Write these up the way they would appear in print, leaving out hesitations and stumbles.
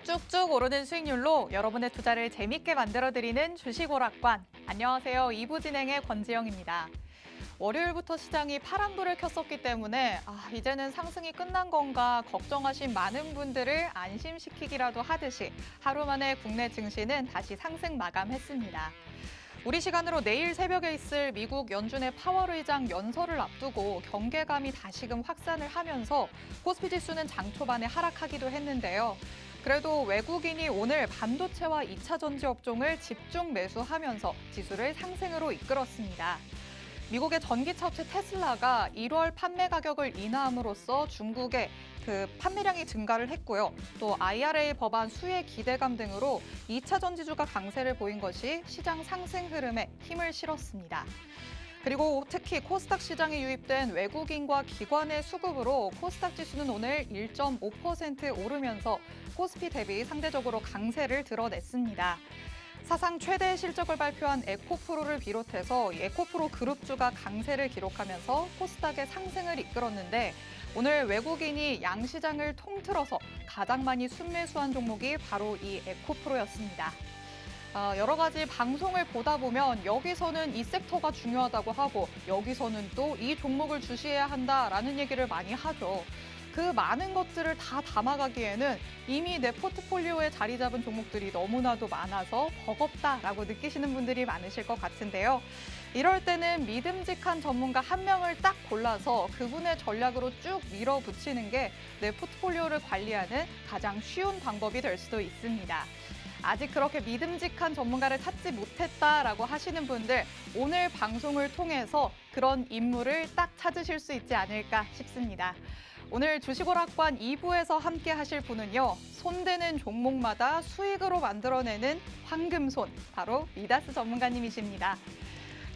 쭉쭉 오르는 수익률로 여러분의 투자를 재밌게 만들어드리는 주식오락관. 안녕하세요. 2부 진행의 권지영입니다. 월요일부터 시장이 파란불을 켰었기 때문에 이제는 상승이 끝난 건가 걱정하신 많은 분들을 안심시키기라도 하듯이 하루 만에 국내 증시는 다시 상승 마감했습니다. 우리 시간으로 내일 새벽에 있을 미국 연준의 파월 의장 연설을 앞두고 경계감이 다시금 확산을 하면서 코스피 지수는 장 초반에 하락하기도 했는데요. 그래도 외국인이 오늘 반도체와 2차 전지 업종을 집중 매수하면서 지수를 상승으로 이끌었습니다. 미국의 전기차 업체 테슬라가 1월 판매 가격을 인하함으로써 중국의 판매량이 증가를 했고요. 또 IRA 법안 수혜 기대감 등으로 2차 전지주가 강세를 보인 것이 시장 상승 흐름에 힘을 실었습니다. 그리고 특히 코스닥 시장에 유입된 외국인과 기관의 수급으로 코스닥 지수는 오늘 1.5% 오르면서 코스피 대비 상대적으로 강세를 드러냈습니다. 사상 최대 실적을 발표한 에코프로를 비롯해서 에코프로 그룹주가 강세를 기록하면서 코스닥의 상승을 이끌었는데 오늘 외국인이 양시장을 통틀어서 가장 많이 순매수한 종목이 바로 이 에코프로였습니다. 여러 가지 방송을 보다 보면 여기서는 이 섹터가 중요하다고 하고 여기서는 또 이 종목을 주시해야 한다라는 얘기를 많이 하죠. 그 많은 것들을 다 담아가기에는 이미 내 포트폴리오에 자리 잡은 종목들이 너무나도 많아서 버겁다라고 느끼시는 분들이 많으실 것 같은데요. 이럴 때는 믿음직한 전문가 한 명을 딱 골라서 그분의 전략으로 쭉 밀어붙이는 게 내 포트폴리오를 관리하는 가장 쉬운 방법이 될 수도 있습니다. 아직 그렇게 믿음직한 전문가를 찾지 못했다라고 하시는 분들, 오늘 방송을 통해서 그런 인물을 딱 찾으실 수 있지 않을까 싶습니다. 오늘 주식오락관 2부에서 함께 하실 분은요. 손대는 종목마다 수익으로 만들어내는 황금손, 바로 미다스 전문가님이십니다.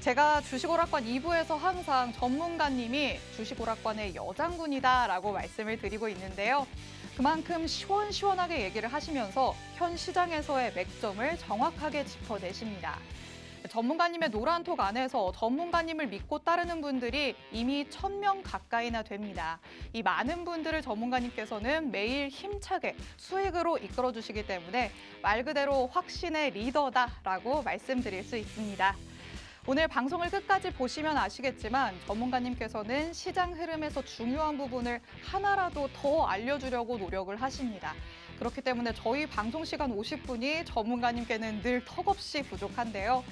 제가 주식오락관 2부에서 항상 전문가님이 주식오락관의 여장군이다라고 말씀을 드리고 있는데요. 그만큼 시원시원하게 얘기를 하시면서 현 시장에서의 맥점을 정확하게 짚어내십니다. 전문가님의 노란톡 안에서 전문가님을 믿고 따르는 분들이 이미 1,000명 가까이나 됩니다. 이 많은 분들을 전문가님께서는 매일 힘차게 수익으로 이끌어주시기 때문에 말 그대로 확신의 리더다라고 말씀드릴 수 있습니다. 오늘 방송을 끝까지 보시면 아시겠지만 전문가님께서는 시장 흐름에서 중요한 부분을 하나라도 더 알려주려고 노력을 하십니다. 그렇기 때문에 저희 방송 시간 50분이 전문가님께는 늘 턱없이 부족한데요.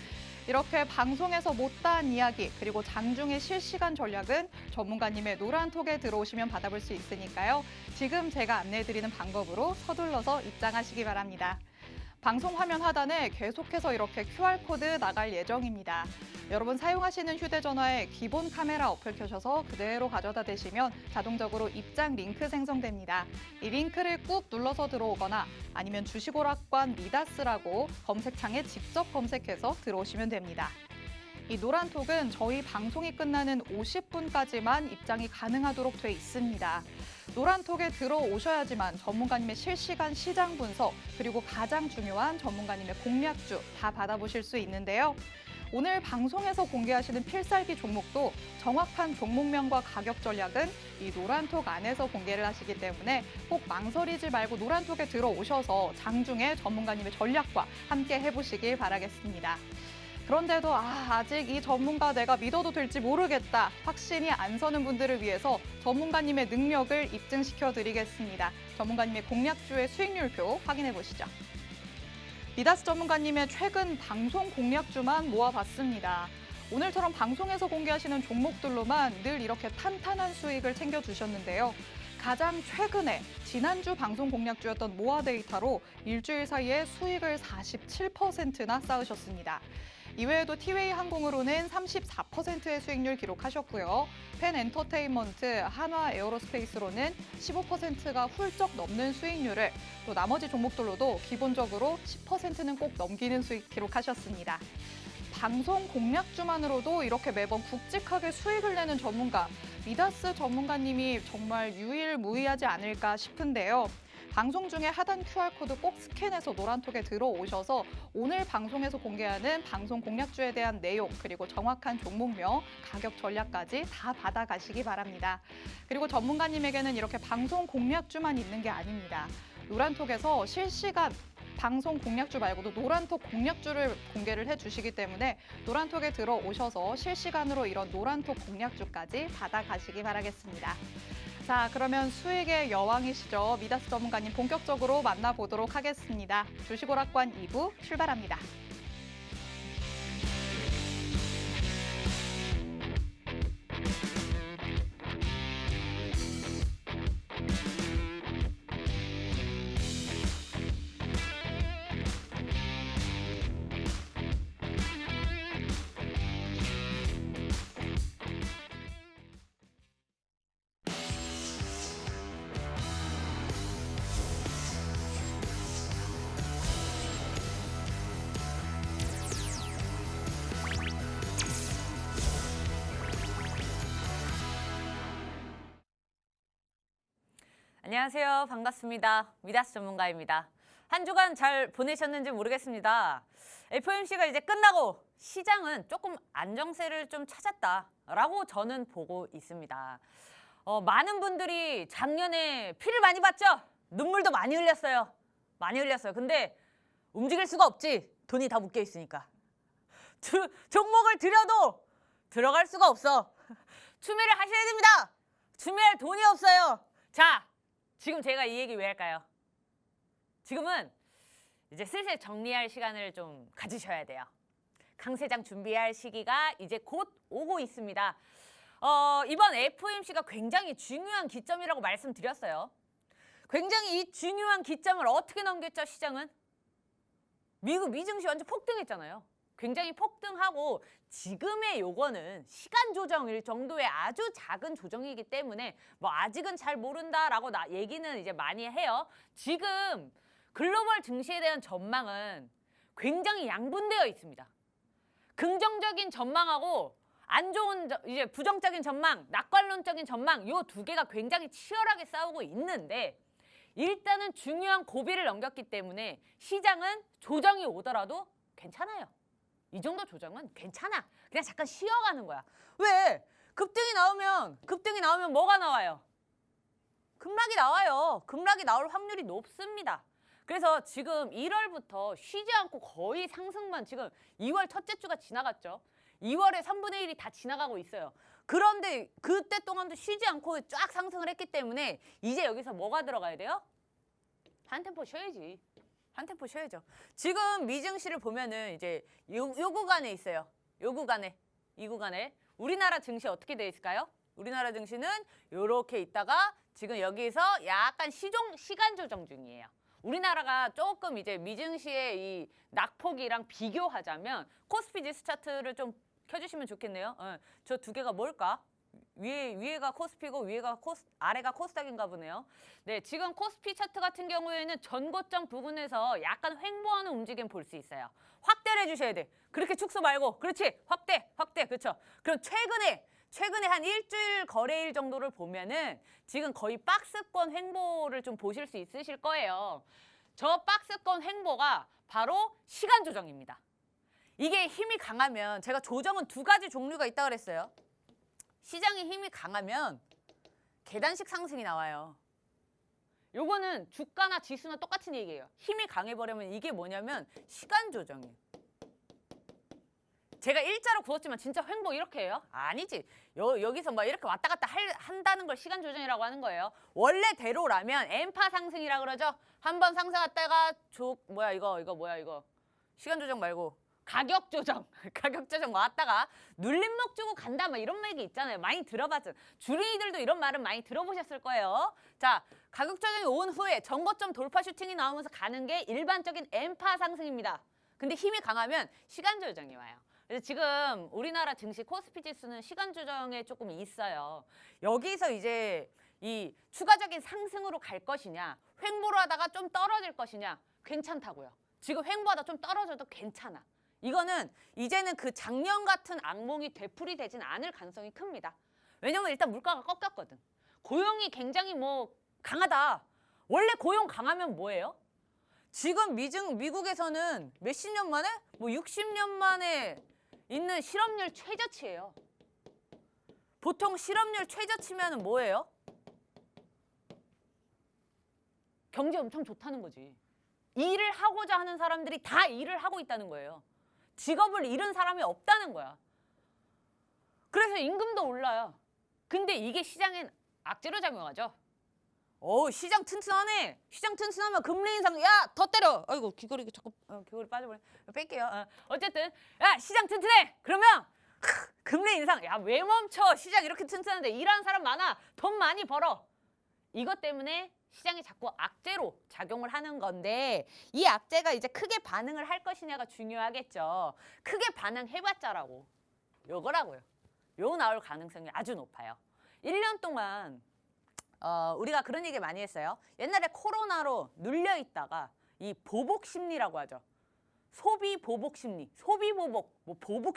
이렇게 방송에서 못다한 이야기 그리고 장중의 실시간 전략은 전문가님의 노란톡에 들어오시면 받아볼 수 있으니까요. 지금 제가 안내해드리는 방법으로 서둘러서 입장하시기 바랍니다. 방송 화면 하단에 계속해서 이렇게 QR코드 나갈 예정입니다. 여러분 사용하시는 휴대전화에 기본 카메라 어플 켜셔서 그대로 가져다 대시면 자동적으로 입장 링크 생성됩니다. 이 링크를 꾹 눌러서 들어오거나 아니면 주식오락관 미다스라고 검색창에 직접 검색해서 들어오시면 됩니다. 이 노란톡은 저희 방송이 끝나는 50분까지만 입장이 가능하도록 돼 있습니다. 노란톡에 들어오셔야지만 전문가님의 실시간 시장 분석 그리고 가장 중요한 전문가님의 공략주 다 받아보실 수 있는데요. 오늘 방송에서 공개하시는 필살기 종목도 정확한 종목명과 가격 전략은 이 노란톡 안에서 공개를 하시기 때문에 꼭 망설이지 말고 노란톡에 들어오셔서 장중에 전문가님의 전략과 함께 해보시길 바라겠습니다. 그런데도 아직 이 전문가 내가 믿어도 될지 모르겠다. 확신이 안 서는 분들을 위해서 전문가님의 능력을 입증시켜 드리겠습니다. 전문가님의 공략주의 수익률표 확인해 보시죠. 미다스 전문가님의 최근 방송 공략주만 모아봤습니다. 오늘처럼 방송에서 공개하시는 종목들로만 늘 이렇게 탄탄한 수익을 챙겨주셨는데요. 가장 최근에 지난주 방송 공략주였던 모아 데이터로 일주일 사이에 수익을 47%나 쌓으셨습니다. 이외에도 티웨이 항공으로는 34%의 수익률 기록하셨고요. 펜 엔터테인먼트, 한화 에어로스페이스로는 15%가 훌쩍 넘는 수익률을 또 나머지 종목들로도 기본적으로 10%는 꼭 넘기는 수익 기록하셨습니다. 방송 공략주만으로도 이렇게 매번 굵직하게 수익을 내는 전문가, 미다스 전문가님이 정말 유일무이하지 않을까 싶은데요. 방송 중에 하단 QR코드 꼭 스캔해서 노란톡에 들어오셔서 오늘 방송에서 공개하는 방송 공략주에 대한 내용 그리고 정확한 종목명, 가격 전략까지 다 받아가시기 바랍니다. 그리고 전문가님에게는 이렇게 방송 공략주만 있는 게 아닙니다. 노란톡에서 실시간 방송 공략주 말고도 노란톡 공략주를 공개를 해주시기 때문에 노란톡에 들어오셔서 실시간으로 이런 노란톡 공략주까지 받아가시기 바라겠습니다. 자, 그러면 수익의 여왕이시죠. 미다스 전문가님 본격적으로 만나보도록 하겠습니다. 주식오락관 2부 출발합니다. 안녕하세요. 반갑습니다. 미다스 전문가입니다. 한 주간 잘 보내셨는지 모르겠습니다. FOMC가 이제 끝나고 시장은 조금 안정세를 좀 찾았다라고 저는 보고 있습니다. 많은 분들이 작년에 피를 많이 봤죠? 눈물도 많이 흘렸어요. 많이 흘렸어요. 근데 움직일 수가 없지. 돈이 다 묶여 있으니까. 종목을 들여도 들어갈 수가 없어. 추매를 하셔야 됩니다. 추매할 돈이 없어요. 자, 지금 제가 이 얘기 왜 할까요? 지금은 이제 슬슬 정리할 시간을 좀 가지셔야 돼요. 강세장 준비할 시기가 이제 곧 오고 있습니다. 이번 FOMC가 굉장히 중요한 기점이라고 말씀드렸어요. 굉장히 이 중요한 기점을 어떻게 넘겼죠, 시장은? 미국 미증시 완전 폭등했잖아요. 굉장히 폭등하고 지금의 요거는 시간 조정일 정도의 아주 작은 조정이기 때문에 뭐 아직은 잘 모른다라고 얘기는 이제 많이 해요. 지금 글로벌 증시에 대한 전망은 굉장히 양분되어 있습니다. 긍정적인 전망하고 안 좋은 이제 부정적인 전망, 낙관론적인 전망 요 두 개가 굉장히 치열하게 싸우고 있는데 일단은 중요한 고비를 넘겼기 때문에 시장은 조정이 오더라도 괜찮아요. 이 정도 조정은 괜찮아. 그냥 잠깐 쉬어가는 거야. 왜? 급등이 나오면 뭐가 나와요? 급락이 나와요. 급락이 나올 확률이 높습니다. 그래서 지금 1월부터 쉬지 않고 거의 상승만 지금 2월 첫째 주가 지나갔죠. 2월에 3분의 1이 다 지나가고 있어요. 그런데 그때 동안도 쉬지 않고 쫙 상승을 했기 때문에 이제 여기서 뭐가 들어가야 돼요? 한 템포 쉬어야지. 한 템포 쉬어야죠. 지금 미증시를 보면은 이제 요 구간에 있어요. 요 구간에, 이 구간에 우리나라 증시 어떻게 돼 있을까요? 우리나라 증시는 요렇게 있다가 지금 여기서 약간 시간 조정 중이에요. 우리나라가 조금 이제 미증시의 이 낙폭이랑 비교하자면 코스피 지수 차트를 좀 켜주시면 좋겠네요. 저 두 개가 뭘까? 위에가 코스피고 아래가 코스닥인가 보네요. 네, 지금 코스피 차트 같은 경우에는 전고점 부근에서 약간 횡보하는 움직임 볼 수 있어요. 확대를 해주셔야 돼. 그렇게 축소 말고, 그렇지? 확대, 그렇죠? 그럼 최근에 한 일주일 거래일 정도를 보면은 지금 거의 박스권 횡보를 좀 보실 수 있으실 거예요. 저 박스권 횡보가 바로 시간 조정입니다. 이게 힘이 강하면 제가 조정은 두 가지 종류가 있다고 그랬어요. 시장의 힘이 강하면 계단식 상승이 나와요. 요거는 주가나 지수나 똑같은 얘기예요. 힘이 강해버리면 이게 뭐냐면 시간 조정이에요. 제가 일자로 그었지만 진짜 횡보 이렇게 해요? 아니지. 여기서 막 이렇게 왔다 갔다 한다는 걸 시간 조정이라고 하는 거예요. 원래대로라면 엠파 상승이라고 그러죠. 한번 상승했다가 이거 시간 조정 말고 가격 조정 왔다가 눌림목 주고 간다 막 이런 얘기 있잖아요. 많이 들어봤죠. 주린이들도 이런 말은 많이 들어보셨을 거예요. 자, 가격 조정이 온 후에 정고점 돌파 슈팅이 나오면서 가는 게 일반적인 엠파 상승입니다. 근데 힘이 강하면 시간 조정이 와요. 그래서 지금 우리나라 증시 코스피 지수는 시간 조정에 조금 있어요. 여기서 이제 이 추가적인 상승으로 갈 것이냐, 횡보를 하다가 좀 떨어질 것이냐, 괜찮다고요. 지금 횡보하다 좀 떨어져도 괜찮아. 이거는 이제는 그 작년 같은 악몽이 되풀이 되진 않을 가능성이 큽니다. 왜냐면 일단 물가가 꺾였거든. 고용이 굉장히 강하다. 원래 고용 강하면 뭐예요? 지금 미국에서는 몇십 년 만에? 60년 만에 있는 실업률 최저치예요. 보통 실업률 최저치면 뭐예요? 경제 엄청 좋다는 거지. 일을 하고자 하는 사람들이 다 일을 하고 있다는 거예요. 직업을 잃은 사람이 없다는 거야. 그래서 임금도 올라요. 근데 이게 시장엔 악재로 작용하죠. 시장 튼튼하네. 시장 튼튼하면 금리 인상, 야, 더 때려. 아이고, 귀걸이 자꾸, 귀걸이 빠져버려. 뺄게요. 어쨌든, 야, 시장 튼튼해. 그러면, 금리 인상, 야, 왜 멈춰? 시장 이렇게 튼튼한데 일하는 사람 많아. 돈 많이 벌어. 이것 때문에 시장이 자꾸 악재로 작용을 하는 건데, 이 악재가 이제 크게 반응을 할 것이냐가 중요하겠죠. 크게 반응해봤자라고. 요거라고요. 요 나올 가능성이 아주 높아요. 1년 동안 우리가 그런 얘기 많이 했어요. 옛날에 코로나로 눌려 있다가 이 보복 심리라고 하죠. 소비 보복 심리, 소비 보복, 뭐 보복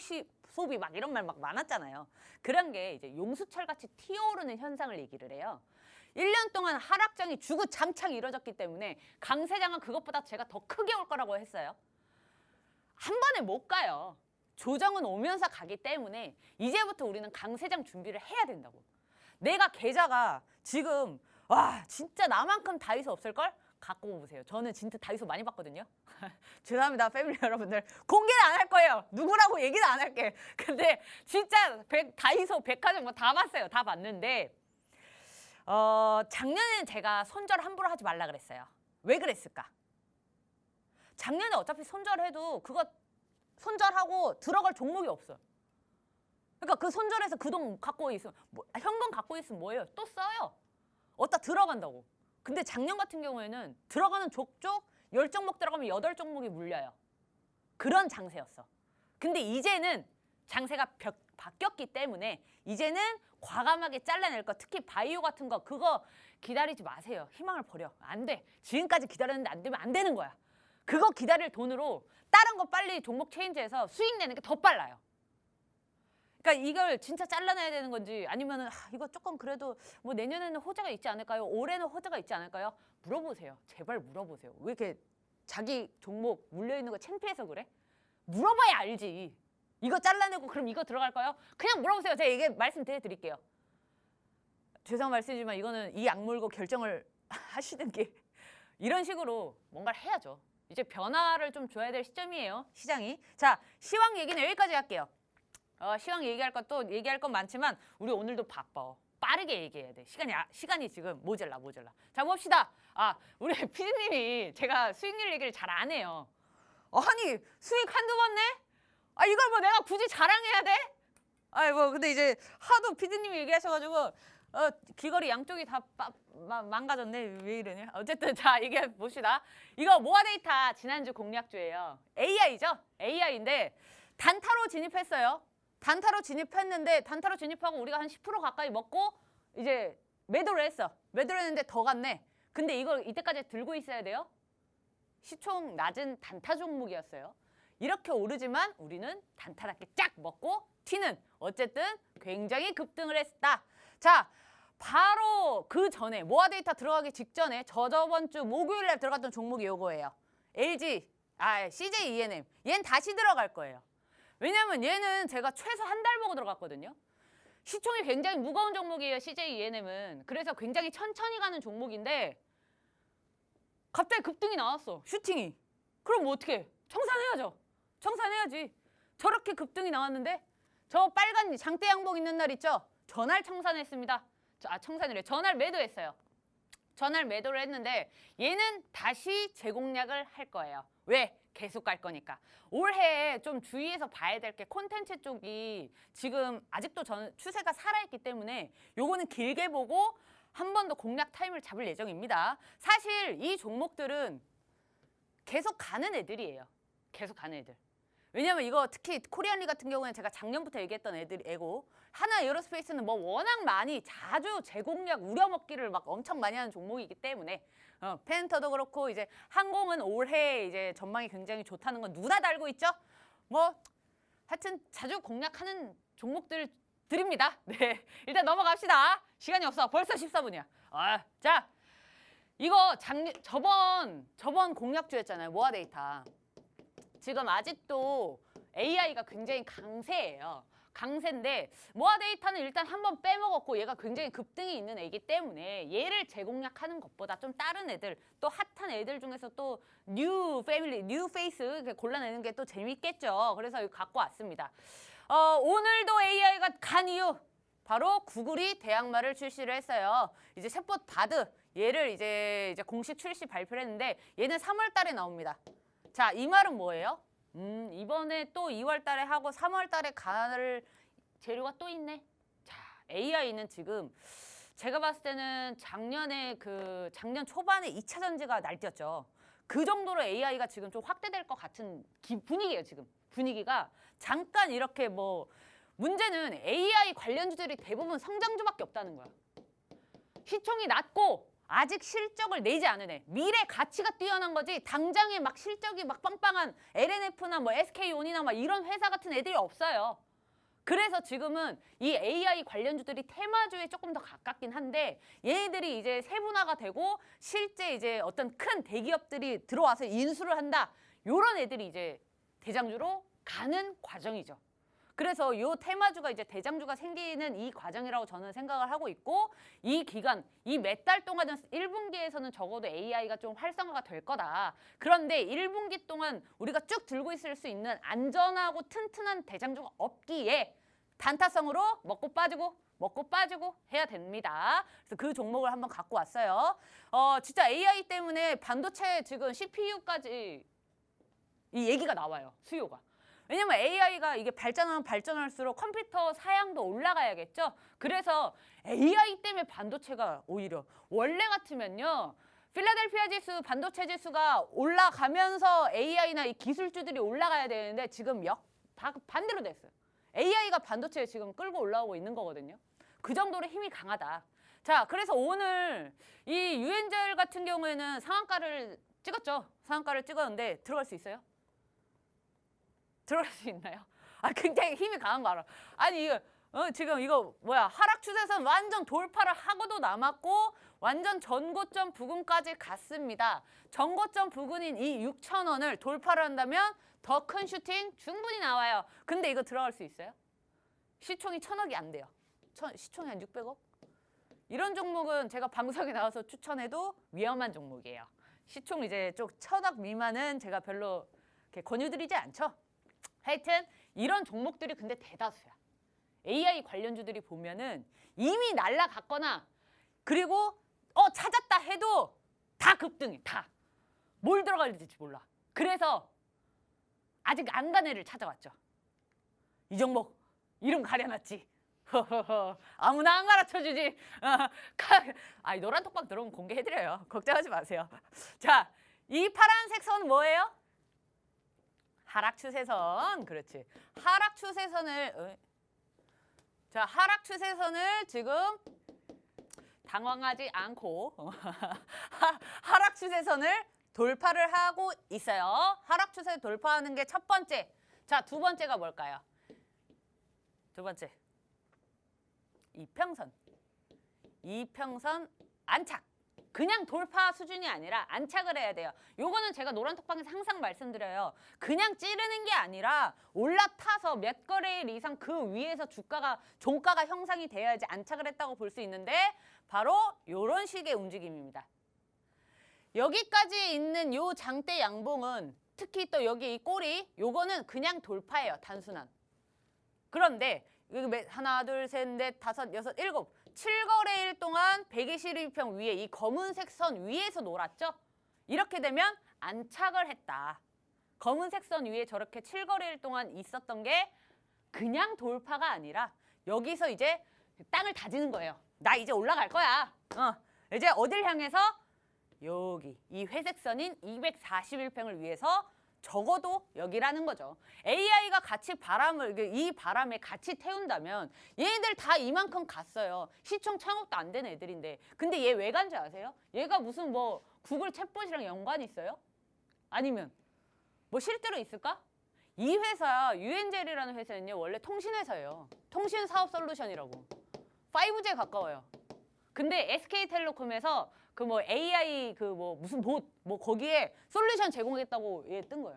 소비 막 이런 말 막 많았잖아요. 그런 게 이제 용수철 같이 튀어오르는 현상을 얘기를 해요. 1년 동안 하락장이 주구장창 이뤄졌기 때문에 강세장은 그것보다 제가 더 크게 올 거라고 했어요. 한 번에 못 가요. 조정은 오면서 가기 때문에 이제부터 우리는 강세장 준비를 해야 된다고. 내가 계좌가 지금 와 진짜 나만큼 다이소 없을걸? 갖고 보세요. 저는 진짜 다이소 많이 봤거든요. 죄송합니다 패밀리 여러분들. 공개는 안 할 거예요. 누구라고 얘기는 안 할게. 근데 진짜 다이소 백화점 뭐 다 봤어요. 다 봤는데 작년에는 제가 손절 함부로 하지 말라 그랬어요. 왜 그랬을까? 작년에 어차피 손절해도 그거 손절하고 들어갈 종목이 없어. 그러니까 그 손절해서 그 돈 갖고 있으면 현금 갖고 있으면 뭐예요? 또 써요. 어디다 들어간다고. 근데 작년 같은 경우에는 들어가는 족족 10종목 들어가면 8종목이 물려요. 그런 장세였어. 근데 이제는 장세가 바뀌었기 때문에 이제는 과감하게 잘라낼 거, 특히 바이오 같은 거 그거 기다리지 마세요. 희망을 버려. 안 돼. 지금까지 기다렸는데 안 되면 안 되는 거야. 그거 기다릴 돈으로 다른 거 빨리 종목 체인지해서 수익 내는 게 더 빨라요. 그러니까 이걸 진짜 잘라내야 되는 건지 아니면은 이거 조금 그래도 뭐 내년에는 호재가 있지 않을까요? 올해는 호재가 있지 않을까요? 물어보세요. 제발 물어보세요. 왜 이렇게 자기 종목 물려있는 거 창피해서 그래? 물어봐야 알지. 이거 잘라내고 그럼 이거 들어갈까요? 그냥 물어보세요. 제가 이게 말씀드릴게요. 죄송한 말씀이지만 이거는 이 악물고 결정을 하시는 게 이런 식으로 뭔가를 해야죠. 이제 변화를 좀 줘야 될 시점이에요. 시장이. 자, 시황 얘기는 여기까지 할게요. 시황 얘기할 건 많지만 우리 오늘도 바빠. 빠르게 얘기해야 돼. 시간이 지금 모자라. 자, 봅시다. 우리 피디님이 제가 수익률 얘기를 잘 안 해요. 아니, 수익 한두 번 내? 이걸 뭐 내가 굳이 자랑해야 돼? 근데 이제 하도 피디님이 얘기하셔가지고 귀걸이 양쪽이 다 망가졌네. 왜 이러냐? 어쨌든 자, 얘기해 봅시다. 이거 모아데이터 지난주 공략주예요. AI죠? AI인데 단타로 진입했어요. 단타로 진입했는데 단타로 진입하고 우리가 한 10% 가까이 먹고 이제 매도를 했어. 매도를 했는데 더 갔네. 근데 이걸 이때까지 들고 있어야 돼요. 시총 낮은 단타 종목이었어요. 이렇게 오르지만 우리는 단타답게 쫙 먹고 튀는 어쨌든 굉장히 급등을 했다. 자, 바로 그 전에 모아데이터 들어가기 직전에 저저번 주 목요일에 들어갔던 종목이 요거예요. LG, CJ ENM. 얘는 다시 들어갈 거예요. 왜냐면 얘는 제가 최소 한 달 보고 들어갔거든요. 시총이 굉장히 무거운 종목이에요. CJ ENM은. 그래서 굉장히 천천히 가는 종목인데 갑자기 급등이 나왔어. 슈팅이. 그럼 뭐 어떻게 해? 청산해야죠. 청산해야지. 저렇게 급등이 나왔는데 저 빨간 장대 양봉 있는 날 있죠? 전날 청산했습니다. 청산이래. 전날 매도했어요. 전날 매도를 했는데 얘는 다시 재공략을 할 거예요. 왜? 계속 갈 거니까. 올해 좀 주의해서 봐야 될 게 콘텐츠 쪽이 지금 아직도 추세가 살아있기 때문에 요거는 길게 보고 한 번 더 공략 타임을 잡을 예정입니다. 사실 이 종목들은 계속 가는 애들이에요. 계속 가는 애들. 왜냐면 이거 특히 코리안리 같은 경우에는 제가 작년부터 얘기했던 애고 하나 에어로스페이스는 뭐 워낙 많이 자주 재공략 우려먹기를 막 엄청 많이 하는 종목이기 때문에 펜터도 그렇고 이제 항공은 올해 이제 전망이 굉장히 좋다는 건 누구나 다 알고 있죠? 뭐 하여튼 자주 공략하는 종목들 드립니다. 네, 일단 넘어갑시다. 시간이 없어. 벌써 14분이야. 자, 이거 저번 공략주였잖아요. 모아데이터. 지금 아직도 AI가 굉장히 강세예요. 강세인데 모아 데이터는 일단 한번 빼먹었고 얘가 굉장히 급등이 있는 애이기 때문에 얘를 재공략하는 것보다 좀 다른 애들 또 핫한 애들 중에서 또 뉴 패밀리, 뉴 페이스 골라내는 게 또 재밌겠죠. 그래서 이거 갖고 왔습니다. 오늘도 AI가 간 이유 바로 구글이 대항마를 출시를 했어요. 이제 챗봇 바드 얘를 이제 공식 출시 발표를 했는데 얘는 3월 달에 나옵니다. 자, 이 말은 뭐예요? 이번에 또 2월 달에 하고 3월 달에 갈 재료가 또 있네. 자, AI는 지금 제가 봤을 때는 작년 초반에 2차 전지가 날뛰었죠. 그 정도로 AI가 지금 좀 확대될 것 같은 분위기예요, 지금. 분위기가 잠깐 이렇게 문제는 AI 관련주들이 대부분 성장주밖에 없다는 거야. 시총이 낮고 아직 실적을 내지 않은 애. 미래 가치가 뛰어난 거지 당장에 막 실적이 막 빵빵한 LNF나 SK온이나 막 이런 회사 같은 애들이 없어요. 그래서 지금은 이 AI 관련주들이 테마주에 조금 더 가깝긴 한데 얘네들이 이제 세분화가 되고 실제 이제 어떤 큰 대기업들이 들어와서 인수를 한다. 요런 애들이 이제 대장주로 가는 과정이죠. 그래서 이 테마주가 이제 대장주가 생기는 이 과정이라고 저는 생각을 하고 있고 이 기간, 이 몇 달 동안은 1분기에서는 적어도 AI가 좀 활성화가 될 거다. 그런데 1분기 동안 우리가 쭉 들고 있을 수 있는 안전하고 튼튼한 대장주가 없기에 단타성으로 먹고 빠지고 해야 됩니다. 그래서 그 종목을 한번 갖고 왔어요. 진짜 AI 때문에 반도체 지금 CPU까지 이 얘기가 나와요. 수요가. 왜냐면 AI가 이게 발전하면 발전할수록 컴퓨터 사양도 올라가야겠죠. 그래서 AI 때문에 반도체가 오히려 원래 같으면요. 필라델피아 지수, 반도체 지수가 올라가면서 AI나 이 기술주들이 올라가야 되는데 지금 반대로 됐어요. AI가 반도체에 지금 끌고 올라오고 있는 거거든요. 그 정도로 힘이 강하다. 자, 그래서 오늘 이 유엔젤 같은 경우에는 상한가를 찍었죠. 상한가를 찍었는데 들어갈 수 있어요? 들어갈 수 있나요? 굉장히 힘이 강한 거 알아. 아니 이거 지금 이거 하락 추세선 완전 돌파를 하고도 남았고 완전 전고점 부근까지 갔습니다. 전고점 부근인 이 6,000원을 돌파를 한다면 더 큰 슈팅 충분히 나와요. 근데 이거 들어갈 수 있어요? 시총이 1,000억이 안 돼요. 시총이 한 600억? 이런 종목은 제가 방송에 나와서 추천해도 위험한 종목이에요. 시총 이제 좀 1,000억 미만은 제가 별로 이렇게 권유드리지 않죠. 하여튼 이런 종목들이 근데 대다수야. AI 관련주들이 보면은 이미 날라갔거나 그리고 찾았다 해도 다 급등해. 다. 뭘 들어가야 될지 몰라. 그래서 아직 안 간 애를 찾아왔죠. 이 종목 이름 가려놨지. 아무나 안 가르쳐주지. 노란 톡방 들어오면 공개해드려요. 걱정하지 마세요. 자, 이 파란색 선 뭐예요? 하락 추세선. 그렇지. 하락 추세선을 하락 추세선을 지금 당황하지 않고 하락 추세선을 돌파를 하고 있어요. 하락 추세 돌파하는 게 첫 번째. 자, 두 번째가 뭘까요? 두 번째. 이평선. 이평선 안착. 그냥 돌파 수준이 아니라 안착을 해야 돼요. 요거는 제가 노란톡방에서 항상 말씀드려요. 그냥 찌르는 게 아니라 올라타서 몇 거래일 이상 그 위에서 종가가 형성이 돼야지 안착을 했다고 볼 수 있는데 바로 요런 식의 움직임입니다. 여기까지 있는 요 장대 양봉은 특히 또 여기 이 꼬리 요거는 그냥 돌파예요. 단순한. 그런데 하나, 둘, 셋, 넷, 다섯, 여섯, 일곱 7거래일 동안 121평 위에 이 검은색 선 위에서 놀았죠? 이렇게 되면 안착을 했다. 검은색 선 위에 저렇게 7거래일 동안 있었던 게 그냥 돌파가 아니라 여기서 이제 땅을 다지는 거예요. 나 이제 올라갈 거야. 이제 어딜 향해서? 여기 이 회색 선인 241평을 위해서 적어도 여기라는 거죠. AI가 같이 이 바람에 같이 태운다면 얘네들 다 이만큼 갔어요. 시총 1,000억도 안 되는 애들인데. 근데 얘 왜 간지 아세요? 얘가 무슨 구글 챗봇이랑 연관이 있어요? 아니면 실제로 있을까? 이 회사 유엔젤이라는 회사는요. 원래 통신회사예요. 통신사업솔루션이라고. 5G에 가까워요. 근데 SK텔레콤에서 AI 무슨 거기에 솔루션 제공했다고 얘 뜬 거예요.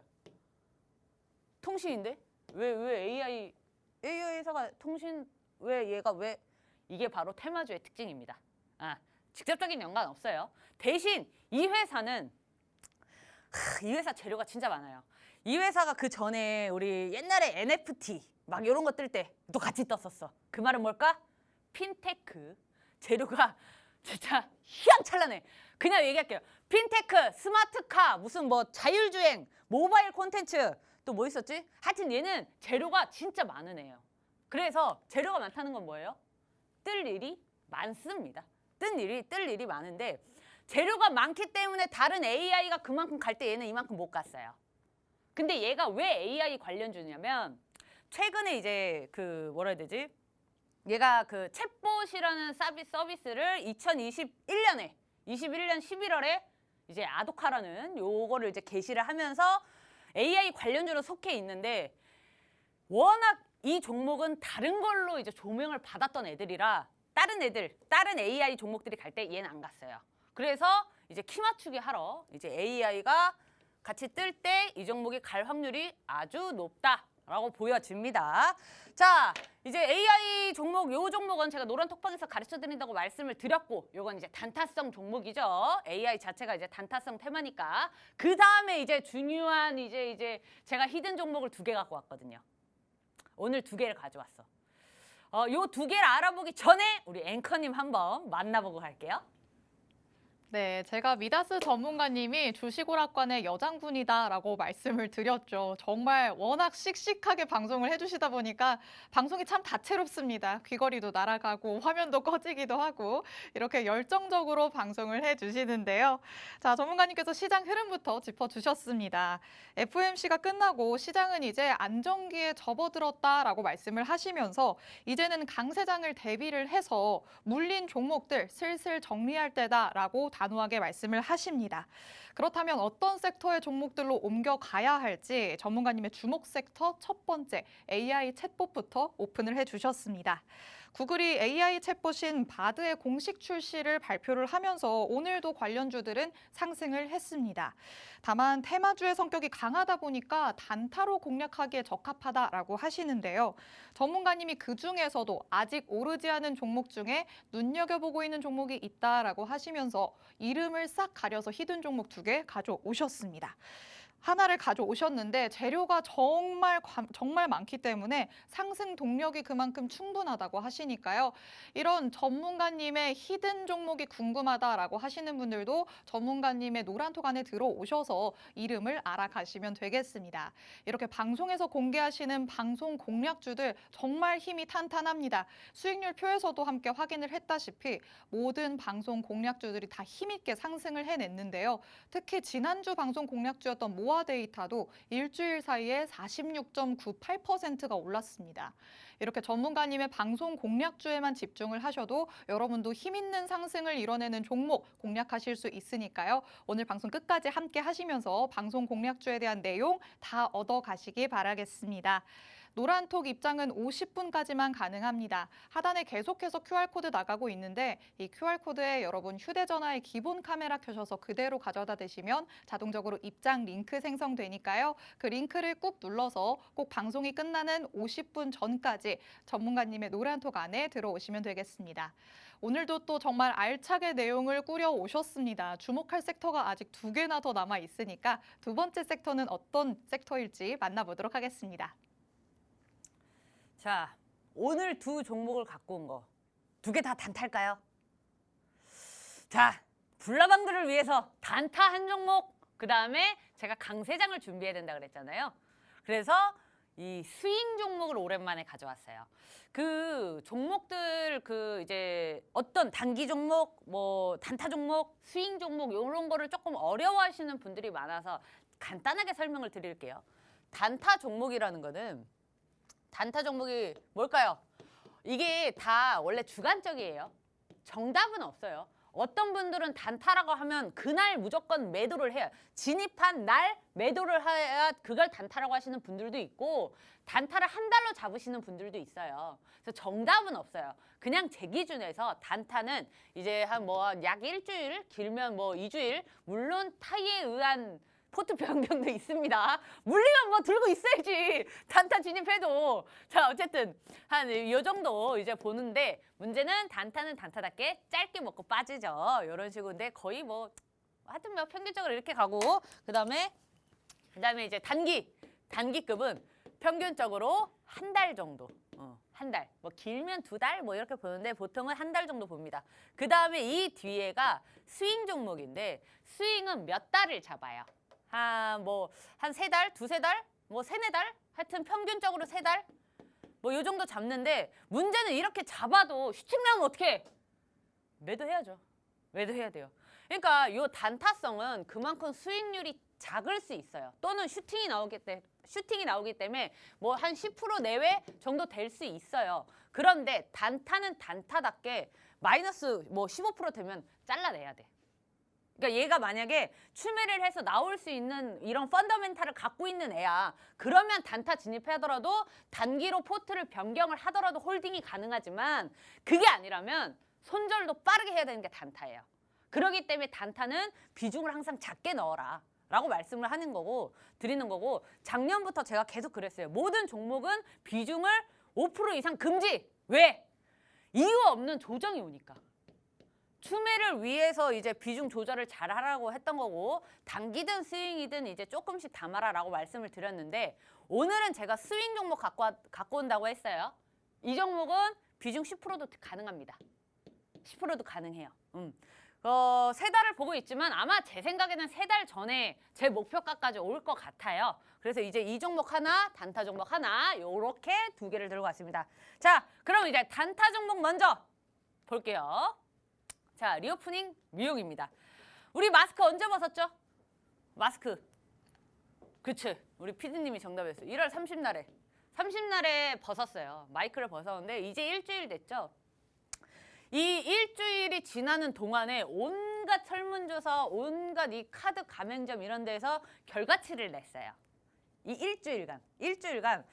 통신인데? 왜 AI AI 회사가 통신 왜 얘가 왜 이게 바로 테마주의 특징입니다. 직접적인 연관 없어요. 대신 이 회사는 이 회사 재료가 진짜 많아요. 이 회사가 그 전에 우리 옛날에 NFT 막 이런 거 뜰 때 또 같이 떴었어. 그 말은 뭘까? 핀테크 재료가 진짜 휘황찬란해. 그냥 얘기할게요. 핀테크, 스마트카, 무슨 뭐 자율주행, 모바일 콘텐츠 또 뭐 있었지? 하여튼 얘는 재료가 진짜 많은 애예요. 그래서 재료가 많다는 건 뭐예요? 뜰 일이 많습니다. 뜰 일이 많은데 재료가 많기 때문에 다른 AI가 그만큼 갈 때 얘는 이만큼 못 갔어요. 근데 얘가 왜 AI 관련주냐면 최근에 이제 그 뭐라 해야 되지? 얘가 그 챗봇이라는 서비스를 2021년 11월에 이제 아도카라는 요거를 이제 게시를 하면서 AI 관련주로 속해 있는데 워낙 이 종목은 다른 걸로 이제 조명을 받았던 애들이라 다른 AI 종목들이 갈 때 얘는 안 갔어요. 그래서 이제 키 맞추기 하러 이제 AI가 같이 뜰 때 이 종목이 갈 확률이 아주 높다라고 보여집니다. 자, 이제 AI 종목, 요 종목은 제가 노란 톡방에서 가르쳐 드린다고 말씀을 드렸고, 요건 이제 단타성 종목이죠. AI 자체가 이제 단타성 테마니까. 그 다음에 이제 중요한 이제 제가 히든 종목을 2개 갖고 왔거든요. 오늘 2개를 가져왔어. 요 2개를 알아보기 전에 우리 앵커님 한번 만나보고 갈게요. 네, 제가 미다스 전문가님이 주식오락관의 여장군이다라고 말씀을 드렸죠. 정말 워낙 씩씩하게 방송을 해주시다 보니까 방송이 참 다채롭습니다. 귀걸이도 날아가고 화면도 꺼지기도 하고 이렇게 열정적으로 방송을 해주시는데요. 자, 전문가님께서 시장 흐름부터 짚어주셨습니다. FOMC가 끝나고 시장은 이제 안정기에 접어들었다라고 말씀을 하시면서 이제는 강세장을 대비를 해서 물린 종목들 슬슬 정리할 때다라고 단호하게 말씀을 하십니다. 그렇다면 어떤 섹터의 종목들로 옮겨가야 할지 전문가님의 주목 섹터 첫 번째 AI 챗봇부터 오픈을 해주셨습니다. 구글이 AI 챗봇인 바드의 공식 출시를 발표를 하면서 오늘도 관련주들은 상승을 했습니다. 다만 테마주의 성격이 강하다 보니까 단타로 공략하기에 적합하다라고 하시는데요. 전문가님이 그중에서도 아직 오르지 않은 종목 중에 눈여겨보고 있는 종목이 있다라고 하시면서 이름을 싹 가려서 히든 종목 2개 가져오셨습니다. 하나를 가져오셨는데 재료가 정말 많기 때문에 상승 동력이 그만큼 충분하다고 하시니까요. 이런 전문가님의 히든 종목이 궁금하다라고 하시는 분들도 전문가님의 노란톡 안에 들어오셔서 이름을 알아가시면 되겠습니다. 이렇게 방송에서 공개하시는 방송 공략주들 정말 힘이 탄탄합니다. 수익률 표에서도 함께 확인을 했다시피 모든 방송 공략주들이 다 힘있게 상승을 해냈는데요. 특히 지난주 방송 공략주였던 모아 데이터도 일주일 사이에 46.98%가 올랐습니다. 이렇게 전문가님의 방송 공략주에만 집중을 하셔도 여러분도 힘있는 상승을 이뤄내는 종목 공략하실 수 있으니까요. 오늘 방송 끝까지 함께 하시면서 방송 공략주에 대한 내용 다 얻어가시기 바라겠습니다. 노란톡 입장은 50분까지만 가능합니다. 하단에 계속해서 QR코드 나가고 있는데 이 QR코드에 여러분 휴대전화의 기본 카메라 켜셔서 그대로 가져다 대시면 자동적으로 입장 링크 생성되니까요. 그 링크를 꾹 눌러서 꼭 방송이 끝나는 50분 전까지 전문가님의 노란톡 안에 들어오시면 되겠습니다. 오늘도 또 정말 알차게 내용을 꾸려 오셨습니다. 주목할 섹터가 아직 2개나 더 남아 있으니까 두 번째 섹터는 어떤 섹터일지 만나보도록 하겠습니다. 자, 오늘 2 종목을 갖고 온 거 2개 다 단타일까요? 자, 불나방들을 위해서 단타 한 종목, 그 다음에 제가 강세장을 준비해야 된다 그랬잖아요. 그래서 이 스윙 종목을 오랜만에 가져왔어요. 그 종목들 그 이제 어떤 단기 종목, 뭐 단타 종목, 스윙 종목 이런 거를 조금 어려워하시는 분들이 많아서 간단하게 설명을 드릴게요. 단타 종목이라는 거는 단타 종목이 뭘까요? 이게 다 원래 주관적이에요. 정답은 없어요. 어떤 분들은 단타라고 하면 그날 무조건 매도를 해요. 진입한 날 매도를 해야 그걸 단타라고 하시는 분들도 있고 단타를 한 달로 잡으시는 분들도 있어요. 그래서 정답은 없어요. 그냥 제 기준에서 단타는 이제 한 약 일주일, 길면 뭐 2주일, 물론 타이에 의한 포트 변경도 있습니다. 물리면 뭐 들고 있어야지. 단타 진입해도. 자, 어쨌든 한 요 정도 이제 보는데 문제는 단타는 단타답게 짧게 먹고 빠지죠. 이런 식으로인데 거의 뭐 하여튼 뭐 평균적으로 이렇게 가고 그다음에 이제 단기급은 평균적으로 한 달 정도. 한 달. 뭐 길면 2달 뭐 이렇게 보는데 보통은 한 달 정도 봅니다. 그다음에 이 뒤에가 스윙 종목인데 스윙은 몇 달을 잡아요. 한 3달, 2-3달, 뭐 3-4달? 하여튼 평균적으로 3달? 뭐 요 정도 잡는데 문제는 이렇게 잡아도 슈팅 나오면 어떡해? 매도해야죠. 매도해야 돼요. 그러니까 요 단타성은 그만큼 수익률이 작을 수 있어요. 또는 슈팅이 나오기 때문에 뭐 한 10% 내외 정도 될 수 있어요. 그런데 단타는 단타답게 마이너스 뭐 15% 되면 잘라내야 돼. 그러니까 얘가 만약에 추매를 해서 나올 수 있는 이런 펀더멘탈을 갖고 있는 애야. 그러면 단타 진입하더라도 단기로 포트를 변경을 하더라도 홀딩이 가능하지만 그게 아니라면 손절도 빠르게 해야 되는 게 단타예요. 그렇기 때문에 단타는 비중을 항상 작게 넣어라 라고 말씀을 하는 거고 드리는 거고 작년부터 제가 계속 그랬어요. 모든 종목은 비중을 5% 이상 금지. 왜? 이유 없는 조정이 오니까. 추매를 위해서 이제 비중 조절을 잘 하라고 했던 거고 단기든 스윙이든 이제 조금씩 담아라라고 말씀을 드렸는데 오늘은 제가 스윙 종목 갖고 온다고 했어요. 이 종목은 비중 10%도 가능합니다. 10%도 가능해요. 3달을 보고 있지만 아마 제 생각에는 3달 전에 제 목표가까지 올 것 같아요. 그래서 이제 이 종목 하나, 단타 종목 하나 요렇게 2개를 들고 왔습니다. 자, 그럼 이제 단타 종목 먼저 볼게요. 자, 리오프닝 미용입니다. 우리 마스크 언제 벗었죠? 마스크. 그치. 우리 피디님이 정답이었어요. 1월 30날에. 30날에 벗었어요. 마이크를 벗었는데 이제 일주일 됐죠? 이 일주일이 지나는 동안에 온갖 설문조사, 온갖 이 카드 가맹점 이런 데서 결과치를 냈어요. 이 일주일간.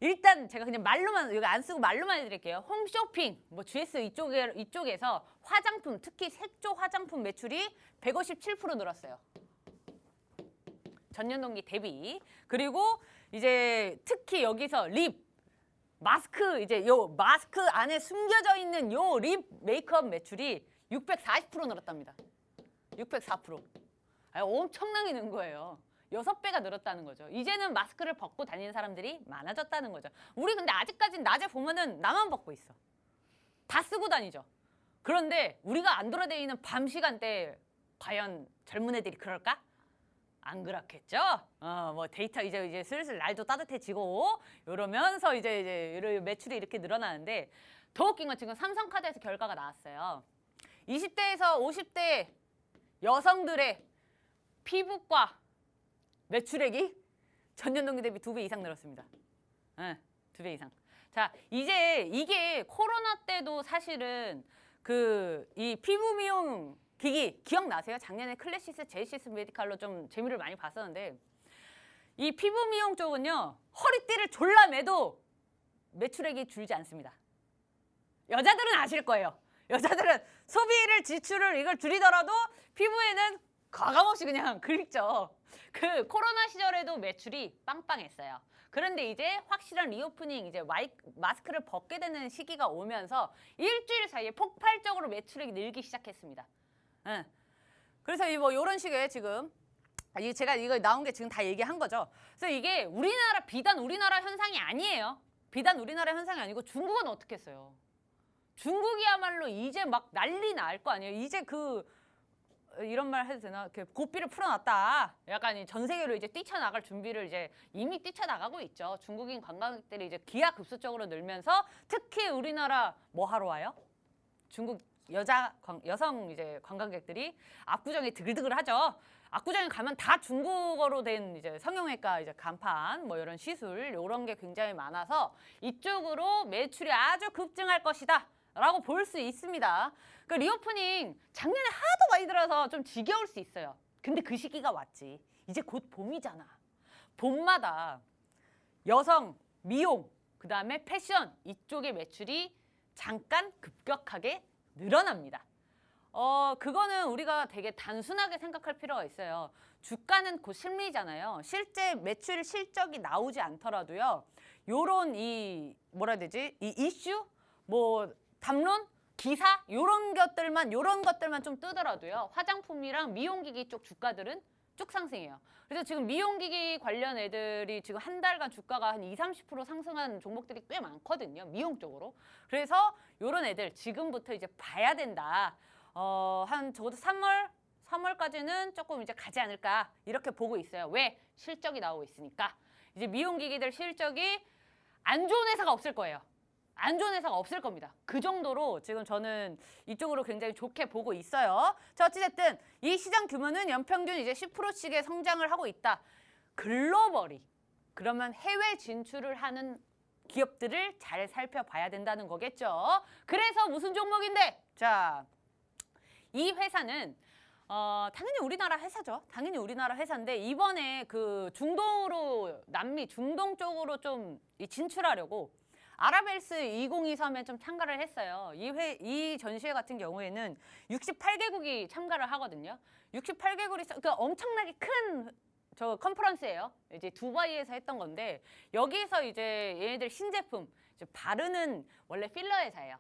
일단 제가 그냥 말로만 여기 안 쓰고 말로만 해드릴게요. 홈쇼핑, 뭐 GS 이쪽에서 화장품, 특히 색조 화장품 매출이 157% 늘었어요. 전년 동기 대비. 그리고 이제 특히 여기서 립, 마스크 이제 요 마스크 안에 숨겨져 있는 요 립 메이크업 매출이 640% 늘었답니다. 604%. 엄청나게 는 거예요. 6배가 늘었다는 거죠. 이제는 마스크를 벗고 다니는 사람들이 많아졌다는 거죠. 우리 근데 아직까지는 낮에 보면은 나만 벗고 있어. 다 쓰고 다니죠. 그런데 우리가 안 돌아다니는 밤 시간대에 과연 젊은 애들이 그럴까? 안 그렇겠죠? 뭐 데이터 이제 슬슬 날도 따뜻해지고 이러면서 이제 매출이 이렇게 늘어나는데 더 웃긴 건 지금 삼성카드에서 결과가 나왔어요. 20대에서 50대 여성들의 피부과 매출액이 전년 동기 대비 2배 이상 늘었습니다. 2배 이상. 자, 이제 이게 코로나 때도 사실은 이 피부 미용 기기 기억나세요? 작년에 클래시스, 제이시스 메디칼로 좀 재미를 많이 봤었는데 이 피부 미용 쪽은요. 허리띠를 졸라 매도 매출액이 줄지 않습니다. 여자들은 아실 거예요. 여자들은 소비를 지출을 이걸 줄이더라도 피부에는 과감없이 그냥 긁죠. 그 코로나 시절에도 매출이 빵빵했어요. 그런데 이제 확실한 리오프닝 이제 마스크를 벗게 되는 시기가 오면서 일주일 사이에 폭발적으로 매출액이 늘기 시작했습니다. 그래서 뭐 이런 식의 지금 제가 이거 나온 게 지금 다 얘기한 거죠. 그래서 이게 비단 우리나라 현상이 아니에요. 비단 우리나라 현상이 아니고 중국은 어떻게 했어요? 중국이야말로 이제 막 난리 날 거 아니에요. 이제 이런 말 해도 되나? 고삐를 풀어놨다. 약간 전 세계로 이제 뛰쳐나갈 준비를 이제 이미 뛰쳐나가고 있죠. 중국인 관광객들이 이제 기하급수적으로 늘면서 특히 우리나라 뭐 하러 와요? 중국 여성 이제 관광객들이 압구정에 드글드글 하죠. 압구정에 가면 다 중국어로 된 이제 성형외과 이제 간판 뭐 이런 시술 이런 게 굉장히 많아서 이쪽으로 매출이 아주 급증할 것이다. 라고 볼 수 있습니다. 그 리오프닝 작년에 하도 많이 들어서 좀 지겨울 수 있어요. 근데 그 시기가 왔지. 이제 곧 봄이잖아. 봄마다 여성, 미용, 그다음에 패션 이쪽의 매출이 잠깐 급격하게 늘어납니다. 그거는 우리가 되게 단순하게 생각할 필요가 있어요. 주가는 곧 심리잖아요. 실제 매출 실적이 나오지 않더라도요. 요런 이 뭐라 해야 되지? 이 이슈, 뭐 담론, 기사 요런 것들만 좀 뜨더라도요. 화장품이랑 미용기기 쪽 주가들은 쭉 상승해요. 그래서 지금 미용기기 관련 애들이 지금 한 달간 주가가 한 30% 상승한 종목들이 꽤 많거든요. 미용 쪽으로. 그래서 요런 애들 지금부터 이제 봐야 된다. 한 적어도 3월까지는 조금 이제 가지 않을까 이렇게 보고 있어요. 왜? 실적이 나오고 있으니까. 이제 미용기기들 실적이 안 좋은 회사가 없을 거예요. 안 좋은 회사가 없을 겁니다. 그 정도로 지금 저는 이쪽으로 굉장히 좋게 보고 있어요. 자, 어찌됐든 이 시장 규모는 연평균 이제 10%씩의 성장을 하고 있다. 글로벌이. 그러면 해외 진출을 하는 기업들을 잘 살펴봐야 된다는 거겠죠. 그래서 무슨 종목인데? 자, 이 회사는 당연히 우리나라 회사죠. 당연히 우리나라 회사인데 이번에 그 중동으로 남미 중동 쪽으로 좀 진출하려고 아랍헬스 2023에 좀 참가를 했어요. 이 전시회 같은 경우에는 68개국이 참가를 하거든요. 68개국이 그러니까 엄청나게 큰 저 컨퍼런스예요. 이제 두바이에서 했던 건데 여기서 이제 얘네들 신제품 이제 바르는 원래 필러 회사예요.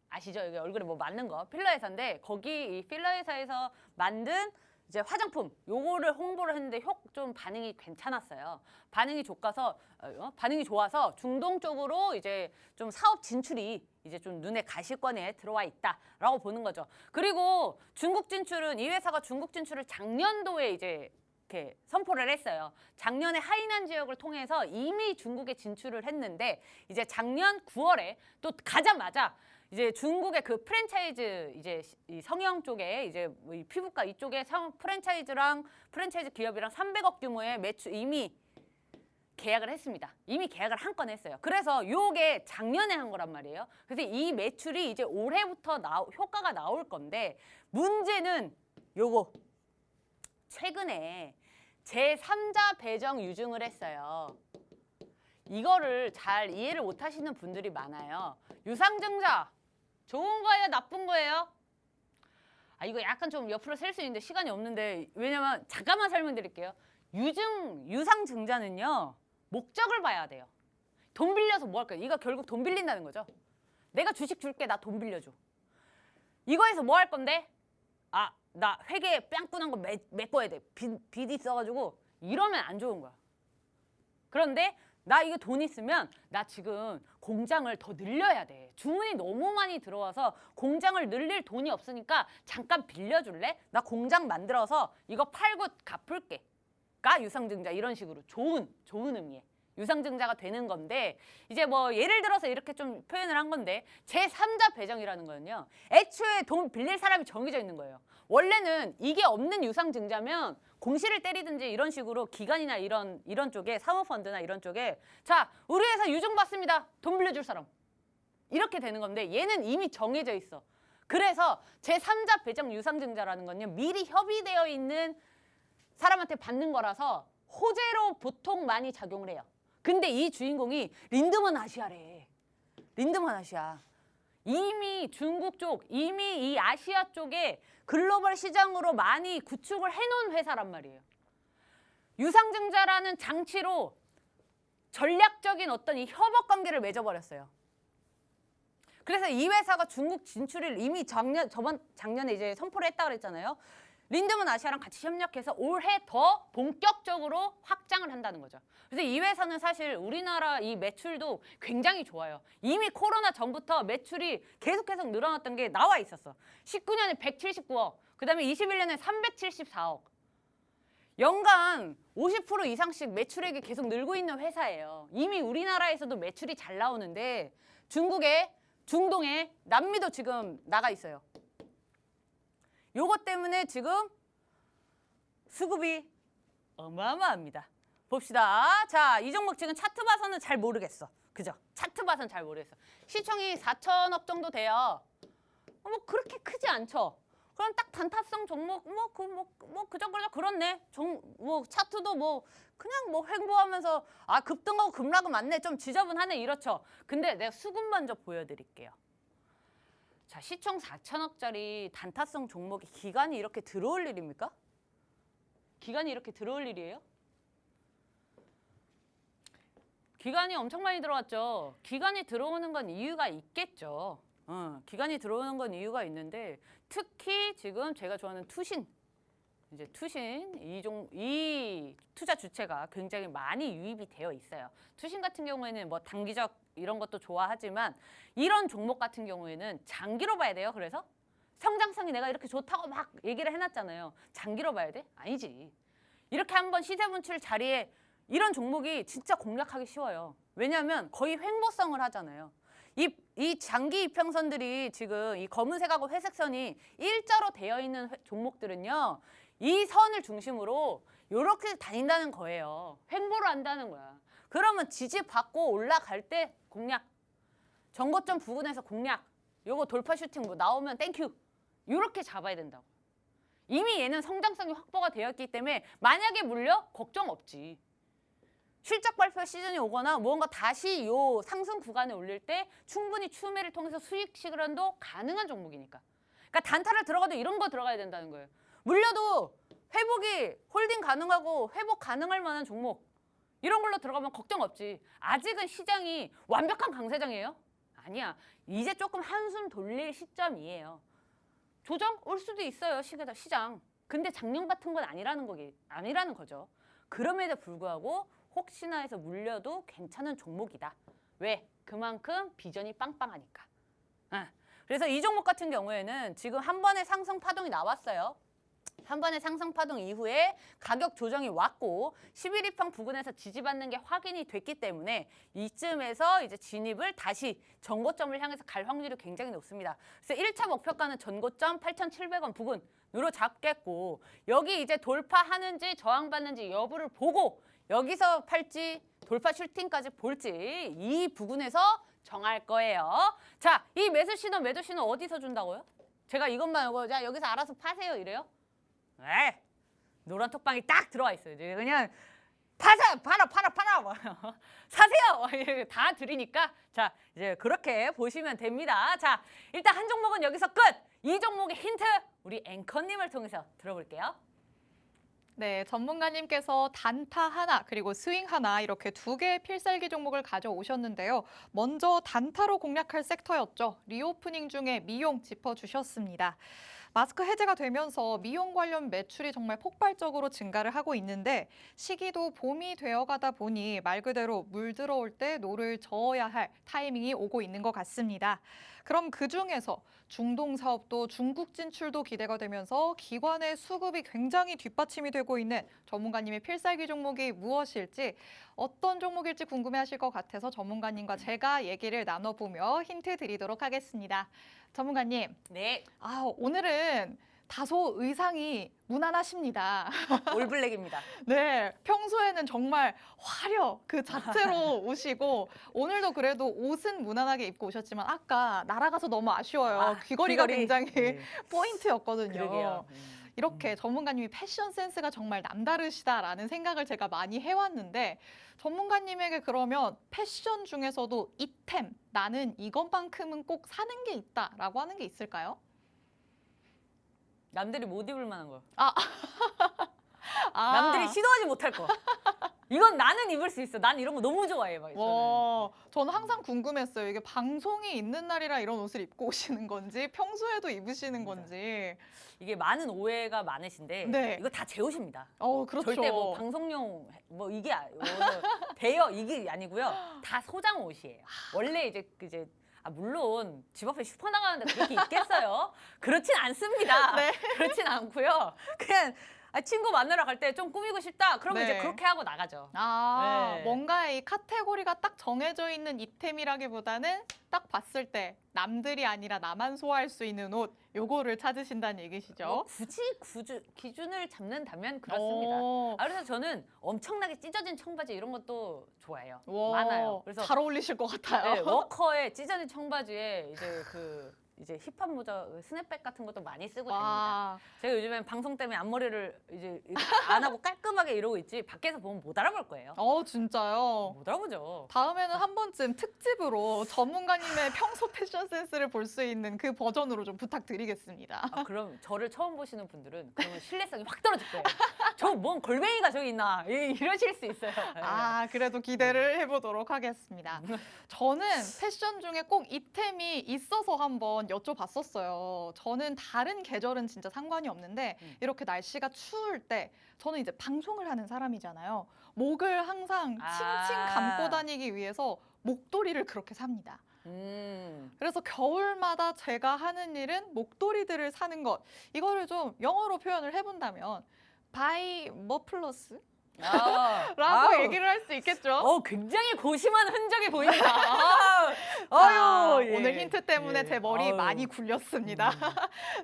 아시죠? 여기 얼굴에 뭐 맞는 거 필러 회사인데 거기 이 필러 회사에서 만든 이제 화장품 요거를 홍보를 했는데 좀 반응이 괜찮았어요. 반응이 좋아서 중동 쪽으로 이제 좀 사업 진출이 이제 좀 눈에 가시권에 들어와 있다라고 보는 거죠. 그리고 중국 진출은 이 회사가 중국 진출을 작년도에 이제 이렇게 선포를 했어요. 작년에 하이난 지역을 통해서 이미 중국에 진출을 했는데 이제 작년 9월에 또 가자마자 이제 중국의 그 프랜차이즈 이제 이 성형 쪽에 이제 이 피부과 이쪽에 프랜차이즈 기업이랑 300억 규모의 매출 이미 계약을 했습니다. 이미 계약을 한 건 했어요. 그래서 요게 작년에 한 거란 말이에요. 그래서 이 매출이 이제 올해부터 효과가 나올 건데 문제는 요거 최근에 제3자 배정 유증을 했어요. 이거를 잘 이해를 못 하시는 분들이 많아요. 유상증자 좋은 거예요? 나쁜 거예요? 이거 약간 좀 옆으로 셀 수 있는데 시간이 없는데 왜냐면 잠깐만 설명드릴게요. 유상증자는요. 목적을 봐야 돼요. 돈 빌려서 뭐 할 거야? 이거 결국 돈 빌린다는 거죠. 내가 주식 줄게. 나 돈 빌려줘. 이거에서 뭐 할 건데? 나 회계 뺑뿌난 거 메꿔야 돼. 빚 있어가지고 이러면 안 좋은 거야. 그런데 나 이거 돈 있으면 나 지금 공장을 더 늘려야 돼. 주문이 너무 많이 들어와서 공장을 늘릴 돈이 없으니까 잠깐 빌려줄래? 나 공장 만들어서 이거 팔고 갚을게. 가 유상증자 이런 식으로 좋은 의미에 유상증자가 되는 건데 이제 뭐 예를 들어서 이렇게 좀 표현을 한 건데 제3자 배정이라는 거는요. 애초에 돈 빌릴 사람이 정해져 있는 거예요. 원래는 이게 없는 유상증자면 공시를 때리든지 이런 식으로 기관이나 이런 쪽에 사모펀드나 이런 쪽에 자 우리 회사 유증 받습니다. 돈 빌려줄 사람 이렇게 되는 건데 얘는 이미 정해져 있어. 그래서 제3자 배정 유상증자라는 건요. 미리 협의되어 있는 사람한테 받는 거라서 호재로 보통 많이 작용을 해요. 근데 이 주인공이 린드먼 아시아래. 린드먼 아시아. 이미 중국 쪽, 이미 이 아시아 쪽에 글로벌 시장으로 많이 구축을 해놓은 회사란 말이에요. 유상증자라는 장치로 전략적인 어떤 이 협업 관계를 맺어버렸어요. 그래서 이 회사가 중국 진출을 이미 작년에 이제 선포를 했다고 그랬잖아요. 린드먼 아시아랑 같이 협력해서 올해 더 본격적으로 확장을 한다는 거죠. 그래서 이 회사는 사실 우리나라 이 매출도 굉장히 좋아요. 이미 코로나 전부터 매출이 계속 늘어났던 게 나와 있었어. 19년에 179억, 그 다음에 21년에 374억. 연간 50% 이상씩 매출액이 계속 늘고 있는 회사예요. 이미 우리나라에서도 매출이 잘 나오는데 중동에, 남미도 지금 나가 있어요. 요것 때문에 지금 수급이 어마어마합니다. 봅시다. 자, 이 종목 지금 차트 봐서는 잘 모르겠어. 그죠? 차트 봐서는 잘 모르겠어. 시총이 4천억 정도 돼요. 뭐 그렇게 크지 않죠. 그럼 딱 단타성 종목 그저그저 그렇네. 뭐 차트도 뭐 그냥 뭐 횡보하면서 급등하고 급락은 맞네. 좀 지저분하네 이렇죠. 근데 내가 수급 먼저 보여드릴게요. 자, 시총 4천억짜리 단타성 종목이 기간이 이렇게 들어올 일입니까? 기간이 이렇게 들어올 일이에요? 기간이 엄청 많이 들어왔죠. 기간이 들어오는 건 이유가 있겠죠. 기간이 들어오는 건 이유가 있는데 특히 지금 제가 좋아하는 투신, 이제 투신 이 투자 주체가 굉장히 많이 유입이 되어 있어요. 투신 같은 경우에는 뭐 단기적 이런 것도 좋아하지만 이런 종목 같은 경우에는 장기로 봐야 돼요. 그래서 성장성이 내가 이렇게 좋다고 막 얘기를 해놨잖아요. 장기로 봐야 돼? 아니지. 이렇게 한번 시세 분출 자리에 이런 종목이 진짜 공략하기 쉬워요. 왜냐하면 거의 횡보성을 하잖아요. 이 장기 이평선들이 지금 이 검은색하고 회색선이 일자로 되어 있는 종목들은요. 이 선을 중심으로 이렇게 다닌다는 거예요. 횡보를 한다는 거야. 그러면 지지받고 올라갈 때 공략. 전고점 부근에서 공략. 요거 돌파 슈팅 뭐 나오면 땡큐. 이렇게 잡아야 된다고. 이미 얘는 성장성이 확보가 되었기 때문에 만약에 물려? 걱정 없지. 실적 발표 시즌이 오거나 무언가 다시 요 상승 구간에 올릴 때 충분히 추매를 통해서 수익 실현도 가능한 종목이니까. 그러니까 단타를 들어가도 이런 거 들어가야 된다는 거예요. 물려도 회복이 홀딩 가능하고 회복 가능할 만한 종목. 이런 걸로 들어가면 걱정 없지. 아직은 시장이 완벽한 강세장이에요? 아니야. 이제 조금 한숨 돌릴 시점이에요. 조정 올 수도 있어요. 시장. 근데 작년 같은 건 아니라는 거죠. 그럼에도 불구하고 혹시나 해서 물려도 괜찮은 종목이다. 왜? 그만큼 비전이 빵빵하니까. 그래서 이 종목 같은 경우에는 지금 한 번의 상승 파동이 나왔어요. 한 번의 상승 파동 이후에 가격 조정이 왔고 11일평 부근에서 지지받는 게 확인이 됐기 때문에 이쯤에서 이제 진입을 다시 전고점을 향해서 갈 확률이 굉장히 높습니다. 그래서 1차 목표가는 전고점 8,700원 부근으로 잡겠고 여기 이제 돌파하는지 저항받는지 여부를 보고 여기서 팔지 돌파 슈팅까지 볼지 이 부분에서 정할 거예요. 자, 이 매수 신호, 매도 신호 어디서 준다고요? 제가 이것만 하고 자 여기서 알아서 파세요 이래요? 에 노란 톡방이 딱 들어와 있어요. 그냥 팔아 사세요 이렇게 다 드리니까 자 이제 그렇게 보시면 됩니다. 자 일단 한 종목은 여기서 끝. 이 종목의 힌트 우리 앵커님을 통해서 들어볼게요. 네, 전문가님께서 단타 하나 그리고 스윙 하나 이렇게 두 개의 필살기 종목을 가져오셨는데요. 먼저 단타로 공략할 섹터였죠. 리오프닝 중에 미용 짚어주셨습니다. 마스크 해제가 되면서 미용 관련 매출이 정말 폭발적으로 증가를 하고 있는데 시기도 봄이 되어가다 보니 말 그대로 물 들어올 때 노를 저어야 할 타이밍이 오고 있는 것 같습니다. 그럼 그중에서 중동 사업도 중국 진출도 기대가 되면서 기관의 수급이 굉장히 뒷받침이 되고 있는 전문가님의 필살기 종목이 무엇일지 어떤 종목일지 궁금해하실 것 같아서 전문가님과 제가 얘기를 나눠보며 힌트 드리도록 하겠습니다. 전문가님. 네. 오늘은 다소 의상이 무난하십니다. 올블랙입니다. 네, 평소에는 정말 화려 그 자체로 오시고 오늘도 그래도 옷은 무난하게 입고 오셨지만 아까 날아가서 너무 아쉬워요. 귀걸이가 굉장히 포인트였거든요. 그러게요. 이렇게 전문가님이 패션 센스가 정말 남다르시다라는 생각을 제가 많이 해왔는데 전문가님에게 그러면 패션 중에서도 이템, 나는 이것만큼은 꼭 사는 게 있다라고 하는 게 있을까요? 남들이 못 입을 만한 거. 아. 남들이 시도하지 못할 거. 이건 나는 입을 수 있어. 난 이런 거 너무 좋아해. 막 저는 항상 궁금했어요. 이게 방송이 있는 날이라 이런 옷을 입고 오시는 건지 평소에도 입으시는 건지. 이게 많은 오해가 많으신데 네. 이거 다 제 옷입니다. 그렇죠. 절대 뭐 방송용 뭐 이게 대여 이게 아니고요. 다 소장 옷이에요. 원래 이제 물론 집 앞에 슈퍼 나가는데 그렇게 입겠어요? 그렇진 않습니다. 네. 그렇진 않고요. 그냥 친구 만나러 갈 때 좀 꾸미고 싶다. 그러면 네. 이제 그렇게 하고 나가죠. 네. 뭔가 이 카테고리가 딱 정해져 있는 이템이라기보다는 딱 봤을 때 남들이 아니라 나만 소화할 수 있는 옷 요거를 찾으신다는 얘기시죠? 굳이 기준을 잡는다면 그렇습니다. 그래서 저는 엄청나게 찢어진 청바지 이런 것도 좋아해요. 많아요. 그래서 잘 어울리실 것 같아요. 네, 워커에 찢어진 청바지에 이제 이제 힙합 모자, 스냅백 같은 것도 많이 쓰고 다닙니다. 와, 제가 요즘엔 방송 때문에 앞머리를 이제 안 하고 깔끔하게 이러고 있지 밖에서 보면 못 알아볼 거예요. 진짜요? 못 알아보죠. 다음에는 한 번쯤 특집으로 전문가님의 평소 패션 센스를 볼 수 있는 그 버전으로 좀 부탁드리겠습니다. 아, 그럼 저를 처음 보시는 분들은 그러면 신뢰성이 확 떨어질 거예요. 저 뭔 골뱅이가 저기 있나 이러실 수 있어요. 그래도 기대를 해보도록 하겠습니다. 저는 패션 중에 꼭 이템이 있어서 한번 여쭤봤었어요. 저는 다른 계절은 진짜 상관이 없는데 이렇게 날씨가 추울 때 저는 이제 방송을 하는 사람이잖아요. 목을 항상 칭칭 감고 다니기 위해서 목도리를 그렇게 삽니다. 그래서 겨울마다 제가 하는 일은 목도리들을 사는 것. 이거를 좀 영어로 표현을 해본다면 buy 머플러스? 라고 얘기를 할 수 있겠죠. 굉장히 고심한 흔적이 보인다. 예. 오늘 힌트 때문에 예. 제 머리 많이 굴렸습니다.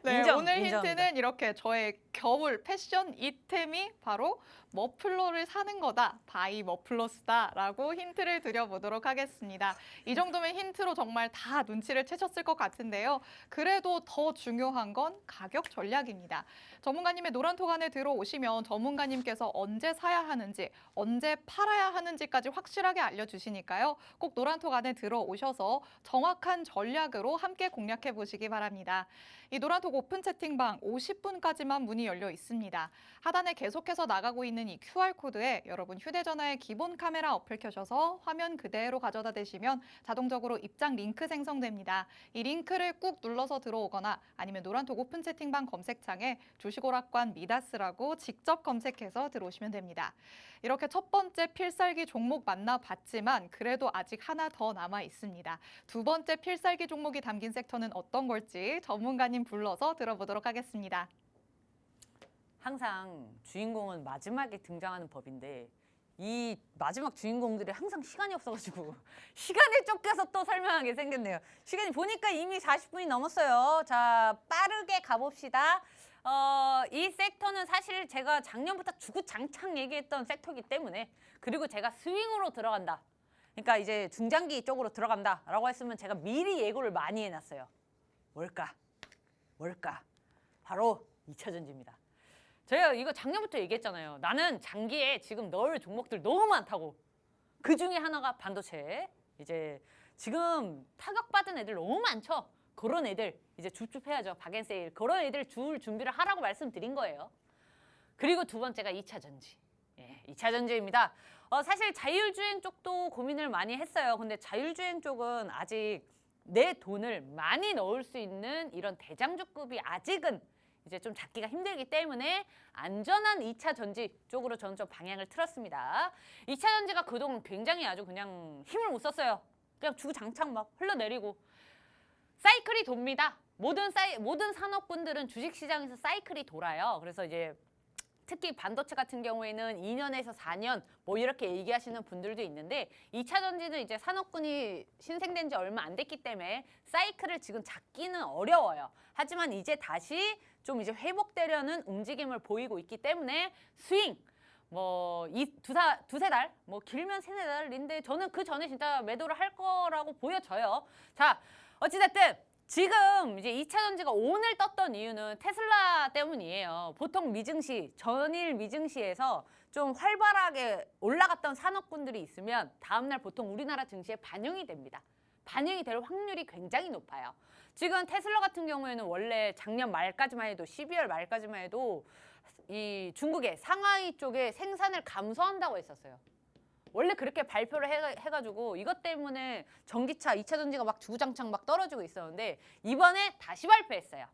네, 인정, 오늘 인정합니다. 힌트는 이렇게 저의 겨울 패션 이템이 바로 머플러를 사는 거다. 바이 머플러스다라고 힌트를 드려보도록 하겠습니다. 이 정도면 힌트로 정말 다 눈치를 채셨을 것 같은데요. 그래도 더 중요한 건 가격 전략입니다. 전문가님의 노란톡 안에 들어오시면 전문가님께서 언제 사야 하는지, 언제 팔아야 하는지까지 확실하게 알려주시니까요. 꼭 노란톡 안에 들어오셔서 정확한 전략으로 함께 공략해 보시기 바랍니다. 이 노란톡 오픈 채팅방 50분까지만 문이 열려 있습니다. 하단에 계속해서 나가고 있는 이 QR코드에 여러분 휴대전화의 기본 카메라 어플 켜셔서 화면 그대로 가져다 대시면 자동적으로 입장 링크 생성됩니다. 이 링크를 꾹 눌러서 들어오거나 아니면 노란톡 오픈 채팅방 검색창에 주식오락관 미다스라고 직접 검색해서 들어오시면 됩니다. 이렇게 첫 번째 필살기 종목 만나봤지만 그래도 아직 하나 더 남아 있습니다. 두 번째 필살기 종목이 담긴 섹터는 어떤 걸지 전문가님 불러서 들어보도록 하겠습니다. 항상 주인공은 마지막에 등장하는 법인데 이 마지막 주인공들이 항상 시간이 없어가지고 시간에 쫓겨서 또 설명하게 생겼네요. 시간이 보니까 이미 40분이 넘었어요. 자, 빠르게 가봅시다. 이 섹터는 사실 제가 작년부터 주구장창 얘기했던 섹터이기 때문에 그리고 제가 스윙으로 들어간다. 그러니까 이제 중장기 쪽으로 들어간다라고 했으면 제가 미리 예고를 많이 해놨어요. 뭘까? 바로 2차 전지입니다. 제가 이거 작년부터 얘기했잖아요. 나는 장기에 지금 넣을 종목들 너무 많다고. 그 중에 하나가 반도체. 이제 지금 타격받은 애들 너무 많죠. 그런 애들 이제 줍줍해야죠. 박앤세일. 그런 애들 줄 준비를 하라고 말씀드린 거예요. 그리고 두 번째가 2차 전지. 2차 전지입니다. 사실 자율주행 쪽도 고민을 많이 했어요. 근데 자율주행 쪽은 아직 내 돈을 많이 넣을 수 있는 이런 대장주급이 아직은 이제 좀 잡기가 힘들기 때문에 안전한 2차 전지 쪽으로 저는 좀 방향을 틀었습니다. 2차 전지가 그동안 굉장히 아주 그냥 힘을 못 썼어요. 그냥 주구장창 막 흘러내리고. 사이클이 돕니다. 모든 산업군들은 주식시장에서 사이클이 돌아요. 그래서 이제 특히 반도체 같은 경우에는 2년에서 4년 뭐 이렇게 얘기하시는 분들도 있는데 2차 전지는 이제 산업군이 신생된 지 얼마 안 됐기 때문에 사이클을 지금 잡기는 어려워요. 하지만 이제 다시 좀 이제 회복되려는 움직임을 보이고 있기 때문에 스윙 뭐 두세 달, 뭐 길면 세네 달인데 저는 그 전에 진짜 매도를 할 거라고 보여져요. 자, 어찌됐든 지금 이제 2차 전지가 오늘 떴던 이유는 테슬라 때문이에요. 보통 미증시, 전일 미증시에서 좀 활발하게 올라갔던 산업군들이 있으면 다음날 보통 우리나라 증시에 반영이 됩니다. 반영이 될 확률이 굉장히 높아요. 지금 테슬라 같은 경우에는 원래 작년 말까지만 해도 12월 말까지만 해도 이 중국의 상하이 쪽에 생산을 감소한다고 했었어요. 원래 그렇게 발표를 해가지고 이것 때문에 전기차, 2차 전지가 막 주구장창 막 떨어지고 있었는데 이번에 다시 발표했어요.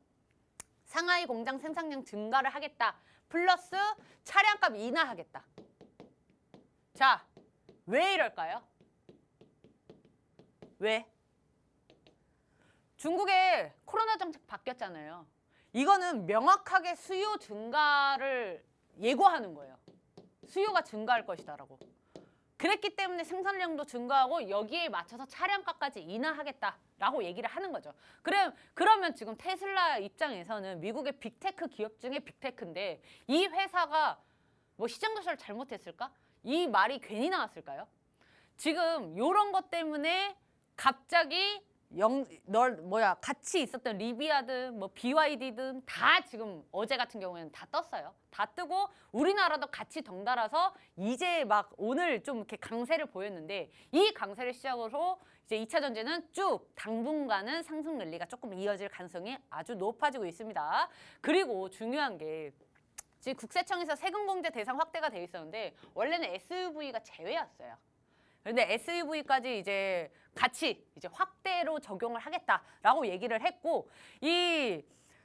상하이 공장 생산량 증가를 하겠다. 플러스 차량값 인하하겠다. 자, 왜 이럴까요? 왜? 중국의 코로나 정책 바뀌었잖아요. 이거는 명확하게 수요 증가를 예고하는 거예요. 수요가 증가할 것이다라고. 그랬기 때문에 생산량도 증가하고 여기에 맞춰서 차량가까지 인하하겠다라고 얘기를 하는 거죠. 그러면 지금 테슬라 입장에서는 미국의 빅테크 기업 중에 빅테크인데 이 회사가 뭐 시장 조사를 잘못했을까? 이 말이 괜히 나왔을까요? 지금 이런 것 때문에 갑자기 같이 있었던 리비아든 뭐 BYD든 다 지금 어제 같은 경우에는 다 떴어요. 다 뜨고 우리나라도 같이 덩달아서 이제 막 오늘 좀 이렇게 강세를 보였는데 이 강세를 시작으로 이제 2차 전지는 쭉 당분간은 상승 랠리가 조금 이어질 가능성이 아주 높아지고 있습니다. 그리고 중요한 게 지금 국세청에서 세금 공제 대상 확대가 돼 있었는데 원래는 SUV가 제외였어요. 그런데 SUV까지 이제 같이 이제 확대로 적용을 하겠다라고 얘기를 했고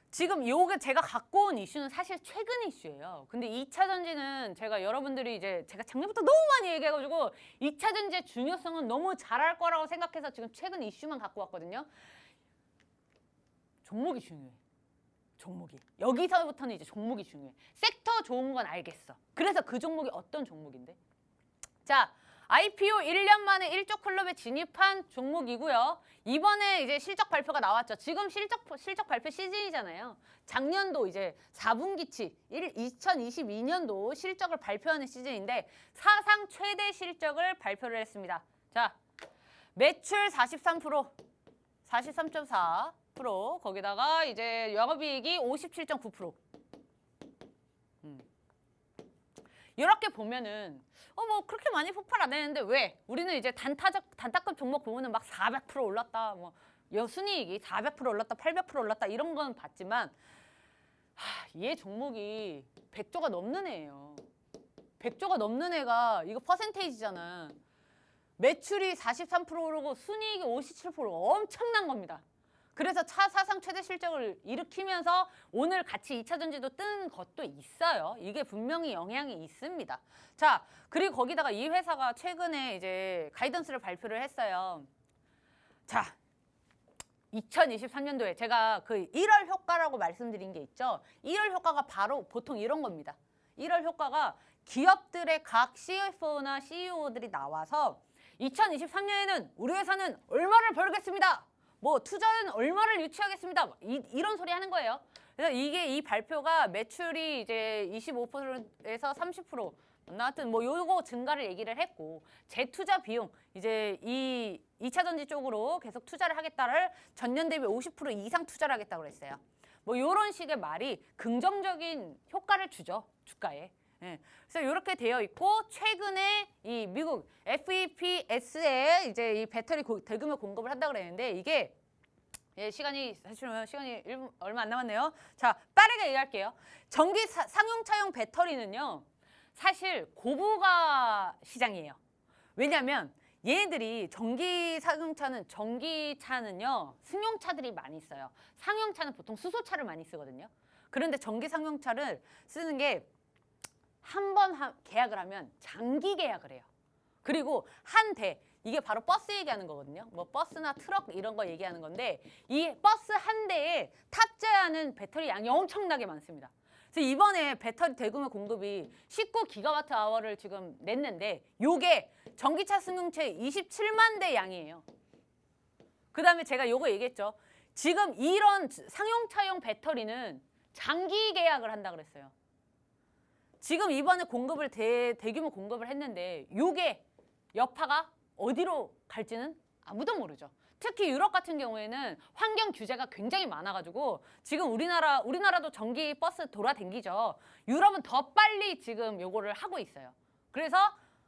지금 요게 제가 갖고 온 이슈는 사실 최근 이슈예요. 근데 2차 전지는 제가 여러분들이 이제 제가 작년부터 너무 많이 얘기해가지고 2차 전지의 중요성은 너무 잘할 거라고 생각해서 지금 최근 이슈만 갖고 왔거든요. 종목이 중요해. 종목이. 여기서부터는 이제 종목이 중요해. 섹터 좋은 건 알겠어. 그래서 그 종목이 어떤 종목인데? 자, IPO 1년 만에 1조 클럽에 진입한 종목이고요. 이번에 이제 실적 발표가 나왔죠. 지금 실적 발표 시즌이잖아요. 작년도 이제 4분기치 2022년도 실적을 발표하는 시즌인데 사상 최대 실적을 발표를 했습니다. 자, 매출 43.4%, 거기다가 이제 영업이익이 57.9%. 이렇게 보면은 뭐 그렇게 많이 폭발 안 했는데 왜? 우리는 이제 단타급 종목 보면은 막 400% 올랐다, 뭐 순이익이 400% 올랐다, 800% 올랐다 이런 건 봤지만 얘 종목이 100조가 넘는 애예요. 100조가 넘는 애가 이거 퍼센테이지잖아. 매출이 43%고 순이익이 57%, 엄청난 겁니다. 그래서 사상 최대 실적을 일으키면서 오늘 같이 2차 전지도 뜬 것도 있어요. 이게 분명히 영향이 있습니다. 자, 그리고 거기다가 이 회사가 최근에 이제 가이던스를 발표를 했어요. 자, 2023년도에 제가 그 1월 효과라고 말씀드린 게 있죠. 1월 효과가 바로 보통 이런 겁니다. 1월 효과가 기업들의 각 CFO나 CEO들이 나와서 2023년에는 우리 회사는 얼마를 벌겠습니다. 뭐 투자는 얼마를 유치하겠습니다. 이런 소리 하는 거예요. 그래서 이 발표가 매출이 이제 25%에서 30%, 하여튼 뭐 요거 증가를 얘기를 했고 재투자 비용 이제 이 2차 전지 쪽으로 계속 투자를 하겠다를 전년 대비 50% 이상 투자를 하겠다고 그랬어요. 뭐 요런 식의 말이 긍정적인 효과를 주죠, 주가에. 예. 그래서 이렇게 되어 있고 최근에 이 미국 FEPS에 이제 이 배터리 대규모 공급을 한다 그랬는데 이게 시간이 얼마 안 남았네요. 자, 빠르게 얘기할게요. 전기 상용차용 배터리는요. 사실 고부가 시장이에요. 왜냐하면 얘네들이 전기차는요. 승용차들이 많이 있어요. 상용차는 보통 수소차를 많이 쓰거든요. 그런데 전기 상용차를 쓰는 게 한 번 계약을 하면 장기 계약을 해요. 그리고 한 대, 이게 바로 버스 얘기하는 거거든요. 뭐 버스나 트럭 이런 거 얘기하는 건데 이 버스 한 대에 탑재하는 배터리 양이 엄청나게 많습니다. 그래서 이번에 배터리 대규모 공급이 19GWh를 지금 냈는데 요게 전기차 승용차 27만 대 양이에요. 그 다음에 제가 요거 얘기했죠. 지금 이런 상용차용 배터리는 장기 계약을 한다 그랬어요. 지금 이번에 공급을 대규모 공급을 했는데 요게 여파가 어디로 갈지는 아무도 모르죠. 특히 유럽 같은 경우에는 환경 규제가 굉장히 많아가지고 지금 우리나라도 전기 버스 돌아다니죠. 유럽은 더 빨리 지금 요거를 하고 있어요. 그래서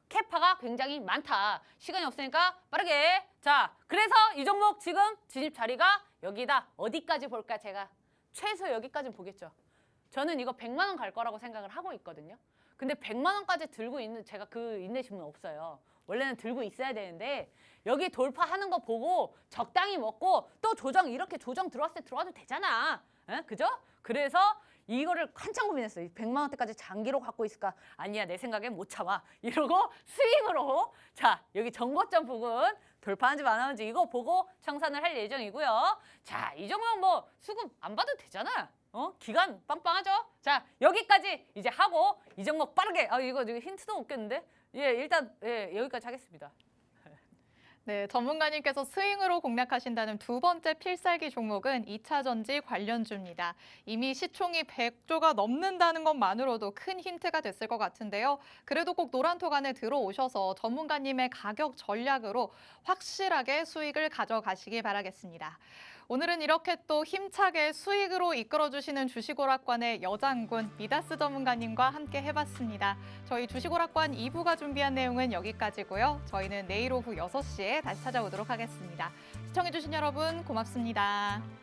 캐파가 굉장히 많다. 시간이 없으니까 빠르게. 자, 그래서 이 종목 지금 진입 자리가 여기다. 어디까지 볼까? 제가 최소 여기까지는 보겠죠. 저는 이거 100만 원 갈 거라고 생각을 하고 있거든요. 근데 100만 원까지 들고 있는 제가 그 인내심은 없어요. 원래는 들고 있어야 되는데 여기 돌파하는 거 보고 적당히 먹고 또 이렇게 조정 들어왔을 때 들어와도 되잖아. 에? 그죠? 그래서 이거를 한참 고민했어요. 100만 원대까지 장기로 갖고 있을까? 아니야, 내 생각엔 못 참아. 이러고 스윙으로 자, 여기 정고점 부근 돌파하는지 안 하는지 이거 보고 청산을 할 예정이고요. 자, 이 정도면 뭐 수급 안 받아도 되잖아. 기간 빵빵하죠? 자, 여기까지 이제 하고 이 종목 빠르게 이거 힌트도 없겠는데? 예, 일단 여기까지 하겠습니다. 네, 전문가님께서 스윙으로 공략하신다는 두 번째 필살기 종목은 2차 전지 관련주입니다. 이미 시총이 100조가 넘는다는 것만으로도 큰 힌트가 됐을 것 같은데요. 그래도 꼭 노란톡 안에 들어오셔서 전문가님의 가격 전략으로 확실하게 수익을 가져가시기 바라겠습니다. 오늘은 이렇게 또 힘차게 수익으로 이끌어주시는 주식오락관의 여장군 미다스 전문가님과 함께 해봤습니다. 저희 주식오락관 2부가 준비한 내용은 여기까지고요. 저희는 내일 오후 6시에 다시 찾아오도록 하겠습니다. 시청해주신 여러분 고맙습니다.